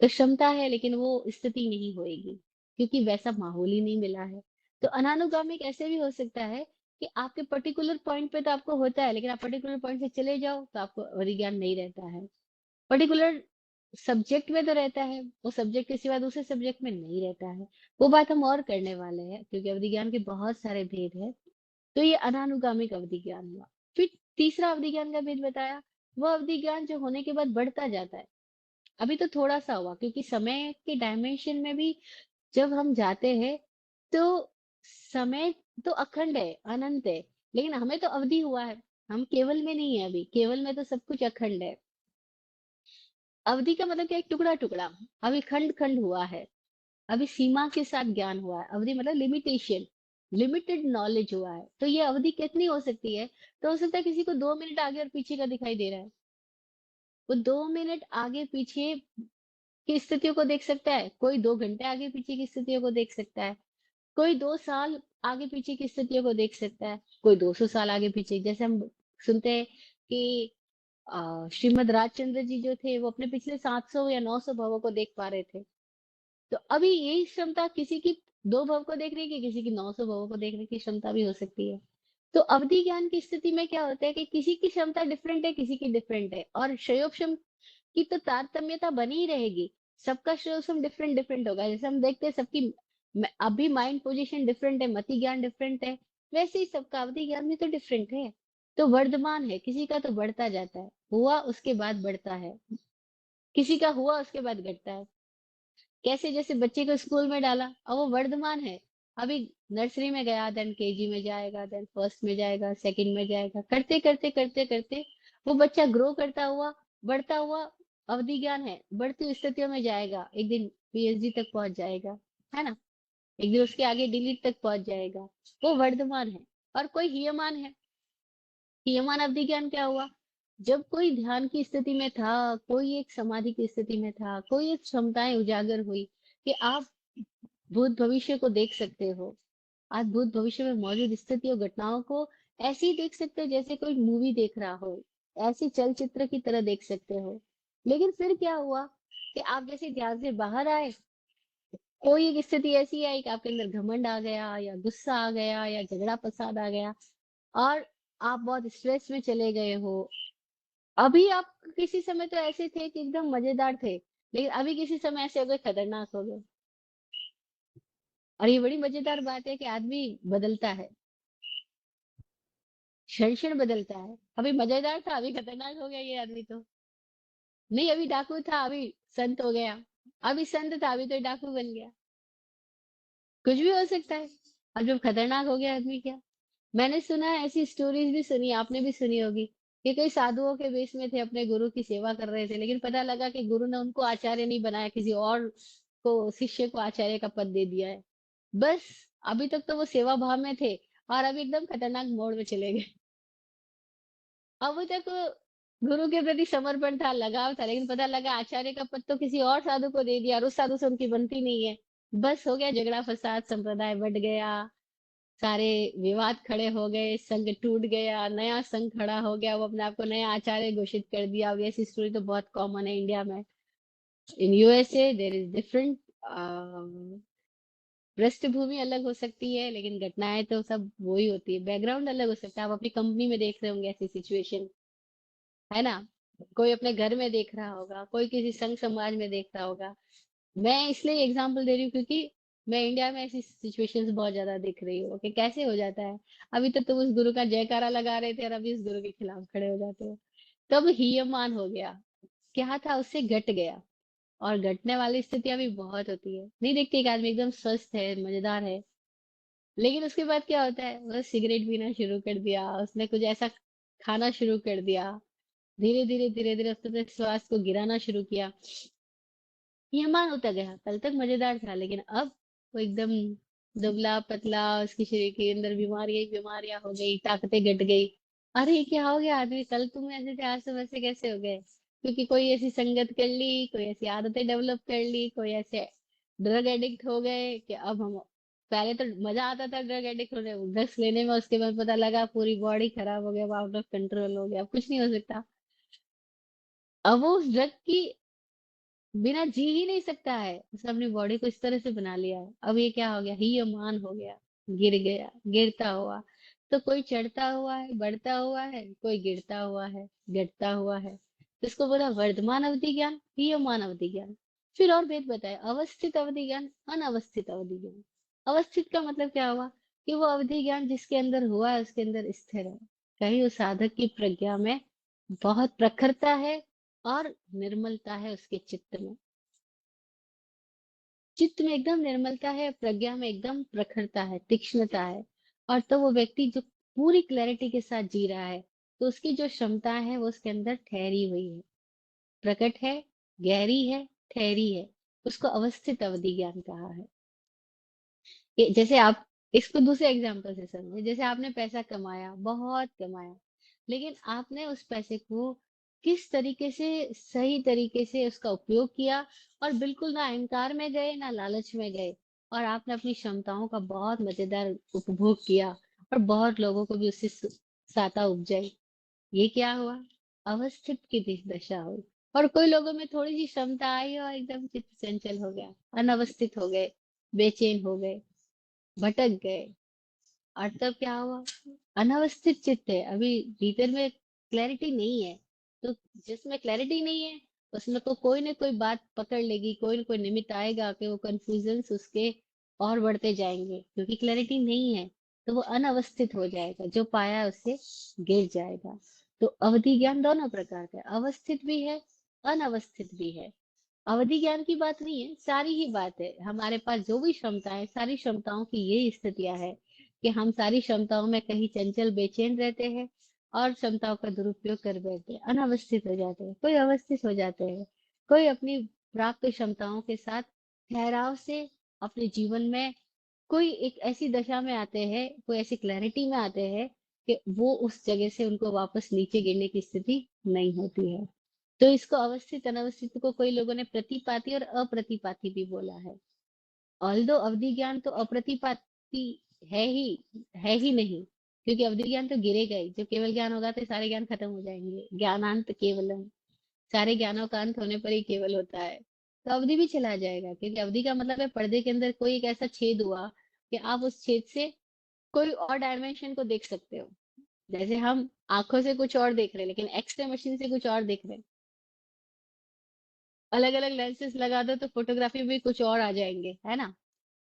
तो क्षमता है लेकिन वो स्थिति नहीं होएगी, क्योंकि वैसा माहौल ही नहीं मिला है। तो अनानुगामिक ऐसे भी हो सकता है कि आपके पर्टिकुलर पॉइंट पे तो आपको होता है, लेकिन आप पर्टिकुलर पॉइंट से चले जाओ तो आपको विज्ञान नहीं रहता है। पर्टिकुलर सब्जेक्ट में तो रहता है, वो सब्जेक्ट के सिवा दूसरे सब्जेक्ट में नहीं रहता है। वो बात हम और करने वाले हैं, क्योंकि अवधि ज्ञान के बहुत सारे भेद है। तो ये अनानुगामिक अवधि ज्ञान हुआ। फिर तीसरा अवधि ज्ञान का भेद बताया, वो अवधि ज्ञान जो होने के बाद बढ़ता जाता है। अभी तो थोड़ा सा हुआ, क्योंकि समय के डायमेंशन में भी जब हम जाते हैं तो समय तो अखंड है, अनंत है, लेकिन हमें तो अवधि हुआ है, हम केवल में नहीं है। अभी केवल में तो सब कुछ अखंड है, अवधि का मतलब क्या है? टुकड़ा टुकड़ा। अभी खंड खंड हुआ है, अभी सीमा के साथ ज्ञान हुआ है। अवधि मतलब लिमिटेशन, लिमिटेड नॉलेज हुआ है। तो ये अवधि कितनी हो सकती है? तो हो सकता है किसी को 2 मिनट आगे और पीछे का दिखाई दे रहा है, वो 2 मिनट आगे पीछे की स्थितियों को देख सकता है, कोई 2 घंटे आगे पीछे की स्थितियों को देख सकता है, कोई 2 साल आगे पीछे की स्थितियों को देख सकता है, कोई 200 साल आगे पीछे। जैसे हम सुनते हैं कि श्रीमद राजचंद्र जी जो थे वो अपने पिछले 700 या 900 भवों को देख पा रहे थे। तो अभी यही क्षमता किसी की 2 भव को देखने की, किसी की 900 भवों को देखने की क्षमता भी हो सकती है। तो अवधि ज्ञान की स्थिति में क्या होता है कि किसी की क्षमता डिफरेंट है, किसी की डिफरेंट है, और श्रेयोक्षम की तो तारतम्यता बनी ही रहेगी। सबका श्रेयोक्षम डिफरेंट डिफरेंट होगा। जैसे हम देखते हैं सबकी अभी माइंड पोजीशन डिफरेंट है, मति ज्ञान डिफरेंट है, वैसे ही सबका अवधि ज्ञान भी तो डिफरेंट है। तो वर्धमान है, किसी का तो बढ़ता जाता है, हुआ उसके बाद बढ़ता है, किसी का हुआ उसके बाद घटता है। कैसे? जैसे बच्चे को स्कूल में डाला, अब वो वर्धमान है, अभी नर्सरी में गया, देन केजी में जाएगा, देन फर्स्ट में जाएगा, सेकंड में जाएगा, करते करते करते करते वो बच्चा ग्रो करता हुआ, बढ़ता हुआ, अवधि ज्ञान है, बढ़ती हुई स्थितियों में जाएगा, एक दिन पीएचडी तक पहुंच जाएगा, है ना? एक दिन उसके आगे डिलीट तक पहुंच जाएगा। वो वर्धमान है। और कोई हीयमान है। हीयमान अवधि ज्ञान क्या हुआ? जब कोई ध्यान की स्थिति में था, कोई एक समाधि की स्थिति में था, कोई एक क्षमताएं उजागर हुई कि आप भूत भविष्य को देख सकते हो। आज भूत भविष्य में मौजूद स्थितियों घटनाओं को ऐसे ही देख सकते हो जैसे कोई मूवी देख रहा हो, ऐसी चलचित्र की तरह देख सकते हो। लेकिन फिर क्या हुआ कि आप जैसे ध्यान से बाहर आए, कोई एक स्थिति ऐसी आई कि आपके अंदर घमंड आ गया, या गुस्सा आ गया, या झगड़ा फसाद आ गया, और आप बहुत स्ट्रेस में चले गए हो। अभी आप किसी समय तो ऐसे थे कि एकदम मजेदार थे, लेकिन अभी किसी समय ऐसे हो गए खतरनाक हो गए। और ये बड़ी मजेदार बात है कि आदमी बदलता है, क्षण क्षण बदलता है। अभी मजेदार था, अभी खतरनाक हो गया ये आदमी तो। नहीं, अभी डाकू था, अभी संत हो गया। अभी संत था, अभी तो डाकू बन गया। कुछ भी हो सकता है। अब जब खतरनाक हो गया आदमी, क्या? मैंने सुना है, ऐसी स्टोरीज भी सुनी, आपने भी सुनी होगी, कि कई साधुओं के वेश में थे, अपने गुरु की सेवा कर रहे थे, लेकिन पता लगा कि गुरु ने उनको आचार्य नहीं बनाया, किसी और को, शिष्य को आचार्य का पद दे दिया है। बस, अभी तक तो वो सेवा भाव में थे, और अभी एकदम खतरनाक मोड़ में चले गए। अब तक गुरु के प्रति समर्पण था, लगाव था, लेकिन पता लगा आचार्य का पद तो किसी और साधु को दे दिया, और उस साधु से उनकी बनती नहीं है। बस हो गया झगड़ा फसाद, संप्रदाय बढ़ गया, सारे विवाद खड़े हो गए, संघ टूट गया, नया संघ खड़ा हो गया, वो अपने आप को नया आचार्य घोषित कर दिया। अब ऐसी स्टोरी तो बहुत कॉमन है इंडिया में। In USA there is different, पृष्ठभूमि अलग हो सकती है, लेकिन घटनाएं तो सब वही होती है, बैकग्राउंड अलग हो सकता है। आप अपनी कंपनी में देख रहे होंगे ऐसी सिचुएशन, है ना? कोई अपने घर में देख रहा होगा, कोई किसी संघ समाज में देख रहा होगा। मैं इसलिए एग्जांपल दे रही हूँ क्योंकि मैं इंडिया में ऐसी सिचुएशंस बहुत ज्यादा दिख रही हूँ कि कैसे हो जाता है। अभी तक तो उस गुरु का जयकारा लगा रहे थे, और अभी उस गुरु के खिलाफ खड़े हो जाते हो। तब हीयमान हो गया, क्या था उससे घट गया। और घटने वाली स्थितियां भी बहुत होती है। नहीं देखते एक आदमी एकदम स्वस्थ है, मजेदार है, लेकिन उसके बाद क्या होता है, वो सिगरेट पीना शुरू कर दिया, उसने कुछ ऐसा खाना शुरू कर दिया, धीरे धीरे धीरे धीरे उसने अपने स्वास्थ्य को गिराना शुरू किया। यमान होता गया, कल तक मजेदार था, लेकिन अब वो एकदम दुबला पतला, उसके शरीर के अंदर बीमारियां ही बीमारियां हो गई, ताकतें घट गई। अरे ये क्या हो गया आदमी, कल तुम ऐसे थे, आज तुम ऐसे कैसे हो गए? क्योंकि कोई ऐसी संगत कर ली, कोई ऐसी आदतें डेवलप कर ली, कोई ऐसे ड्रग एडिक्ट हो गए कि अब हम, पहले तो मजा आता था ड्रग एडिक्ट होने, ड्रग्स लेने में, उसके बाद पता लगा पूरी बॉडी खराब हो गया, आउट ऑफ कंट्रोल हो गया, अब कुछ नहीं हो सकता। अब वो उस ड्रग की बिना जी ही नहीं सकता है, उसने अपनी बॉडी को इस तरह से बना लिया है। अब ये क्या हो गया, ही अमान हो गया, गिर गया, गिरता हुआ। तो कोई चढ़ता हुआ है, बढ़ता हुआ है, कोई गिरता हुआ है, घटता हुआ है। तो इसको बोला वर्तमान अवधि ज्ञान, ही अमान अवधि ज्ञान। फिर और भेद बताए, अवस्थित अवधि ज्ञान, अनवस्थित अवधि ज्ञान। अवस्थित का मतलब क्या हुआ? कि वो अवधि ज्ञान जिसके अंदर हुआ है उसके अंदर स्थिर है, कहीं उस साधक की प्रज्ञा में बहुत प्रखरता है, और निर्मलता है उसके चित्त में। चित्त में एकदम निर्मलता है, प्रज्ञा में एकदम प्रखरता है, तीक्ष्णता है। और तो वो व्यक्ति जो पूरी क्लैरिटी के साथ जी रहा है, तो उसकी जो क्षमता है वो उसके अंदर ठहरी हुई है, प्रकट है, गहरी है, ठहरी है। उसको अवस्थित अवधि ज्ञान कहा है। जैसे आप इसको दूसरे एग्जाम्पल से समझे, जैसे आपने पैसा कमाया, बहुत कमाया, लेकिन आपने उस पैसे को किस तरीके से, सही तरीके से उसका उपयोग किया, और बिल्कुल ना अहंकार में गए, ना लालच में गए, और आपने अपनी क्षमताओं का बहुत मजेदार उपभोग किया, और बहुत लोगों को भी उससे सहायता उपजाई। ये क्या हुआ? अवस्थित की दशा हुई। और कोई लोगों में थोड़ी सी क्षमता आई और एकदम चित्त चंचल हो गया, अनवस्थित हो गए, बेचैन हो गए, भटक गए। और तब क्या हुआ, अनावस्थित चित्त है, अभी भीतर में क्लैरिटी नहीं है। तो जिसमें क्लैरिटी नहीं है उसमें को कोई ना कोई बात पकड़ लेगी, कोई ना कोई निमित्त आएगा कि वो कंफ्यूजन्स उसके और बढ़ते जाएंगे, क्योंकि क्लैरिटी नहीं है। तो वो अनावस्थित हो जाएगा, जो पाया है उससे गिर जाएगा। तो अवधि ज्ञान दोनों प्रकार का है, अवस्थित भी है, अनवस्थित भी है। अवधि ज्ञान की बात नहीं है, सारी ही बात है। हमारे पास जो भी क्षमता है, सारी क्षमताओं की ये स्थितियां है कि हम सारी क्षमताओं में कहीं चंचल बेचैन रहते हैं और क्षमताओं का दुरुपयोग कर बैठते हैं, अनावस्थित हो जाते हैं, कोई अवस्थित हो जाते हैं, कोई अपनी प्राप्त क्षमताओं के साथ ठहराव से अपने जीवन में कोई एक ऐसी दशा में आते हैं, कोई ऐसी क्लैरिटी में आते हैं कि वो उस जगह से उनको वापस नीचे गिरने की स्थिति नहीं होती है। तो इसको अवस्थित अनवस्थित को कोई लोगों ने प्रतिपाती और अप्रतिपाती भी बोला है। ऑल्दो अवधि ज्ञान तो अप्रतिपाती है ही नहीं, क्योंकि अवधि ज्ञान तो गिरेगा ही। जब केवल ज्ञान होगा तो सारे ज्ञान खत्म हो जाएंगे, ज्ञानांत केवलम, सारे ज्ञानों का अंत होने पर ही केवल होता है। तो अवधि भी चला जाएगा, क्योंकि अवधि का मतलब है पर्दे के अंदर कोई एक ऐसा छेद हुआ कि आप उस छेद से कोई और डायमेंशन को देख सकते हो। जैसे हम आंखों से कुछ और देख रहे हैं लेकिन एक्सरे मशीन से कुछ और देख रहे हैं, अलग अलग लेंसेज लगा दो तो फोटोग्राफी में कुछ और आ जाएंगे, है ना।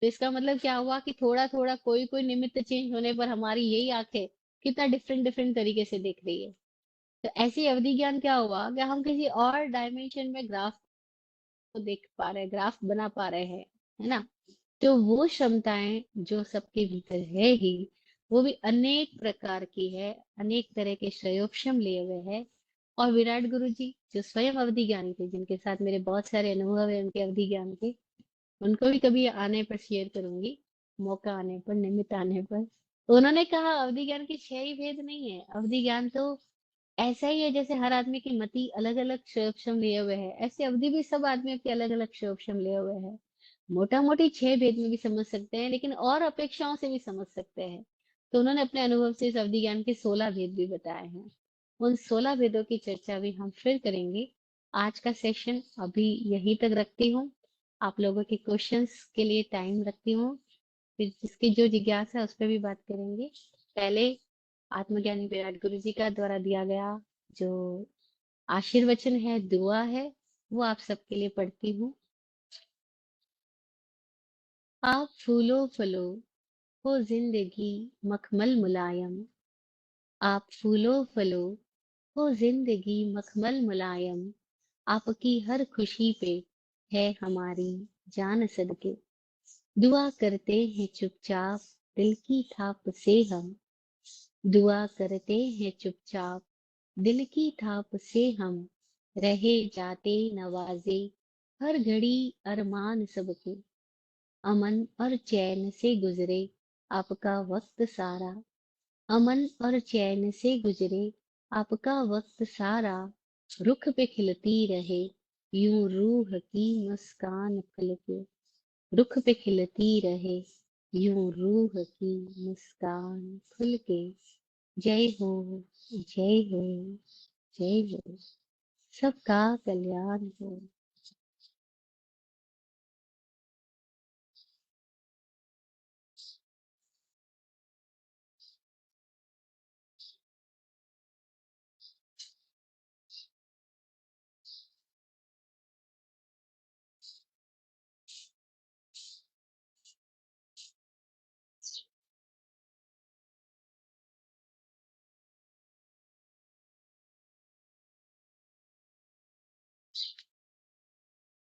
तो इसका मतलब क्या हुआ कि थोड़ा थोड़ा कोई कोई निमित्त चेंज होने पर हमारी यही आंखें कितना डिफरेंट डिफरेंट तरीके से देख रही है। तो ऐसी अवधि ज्ञान क्या हुआ कि हम किसी और डायमेंशन में ग्राफ को देख पा रहे हैं, ग्राफ बना पा रहे हैं, है ना। तो वो क्षमताएं जो सबके भीतर है ही, वो भी अनेक प्रकार की है, अनेक तरह के प्रयोगक्षम लिए हुए है। और विराट गुरु जी जो स्वयं अवधि ज्ञानी थे, जिनके साथ मेरे बहुत सारे अनुभव है उनके अवधि ज्ञान के, उनको भी कभी आने पर शेयर करूंगी, मौका आने पर, निमित्त आने पर। तो उन्होंने कहा अवधि ज्ञान के छह ही भेद नहीं है, अवधि ज्ञान तो ऐसा ही है जैसे हर आदमी की मति अलग अलग क्षोभक्षम लिए हुए है, ऐसे अवधि भी सब आदमियों की अलग अलग क्षोभक्षम लिए हुए है। मोटा मोटी छह भेद में भी समझ सकते हैं, लेकिन और अपेक्षाओं से भी समझ सकते हैं। तो उन्होंने अपने अनुभव से इस अवधि ज्ञान के 16 भेद भी बताए हैं। उन 16 भेदों की चर्चा भी हम फिर करेंगे। आज का सेशन अभी यहीं तक रखती हूँ, आप लोगों के क्वेश्चंस के लिए टाइम रखती हूँ, फिर जिसकी जो जिज्ञासा है उस पर भी बात करेंगे। पहले आत्मज्ञानी विराट गुरु जी का द्वारा दिया गया जो आशीर्वचन है, दुआ है, वो आप सबके लिए पढ़ती हूँ। आप फूलो फलो हो जिंदगी मखमल मुलायम, आप फूलो फलो हो जिंदगी मखमल मुलायम, आपकी हर खुशी पे है हमारी जान सदके, दुआ करते हैं चुपचाप दिल की थाप से हम, दुआ करते हैं चुपचाप दिल की थाप से हम, रहे जाते नवाजे हर घड़ी अरमान सबके, अमन और चैन से गुजरे आपका वक्त सारा, अमन और चैन से गुजरे आपका वक्त सारा, रुख पे खिलती रहे यूं रूह की मुस्कान खुल के, रुख पे खिलती रहे यूं रूह की मुस्कान खुल के। जय हो, जय हो, जय हो, सबका कल्याण हो।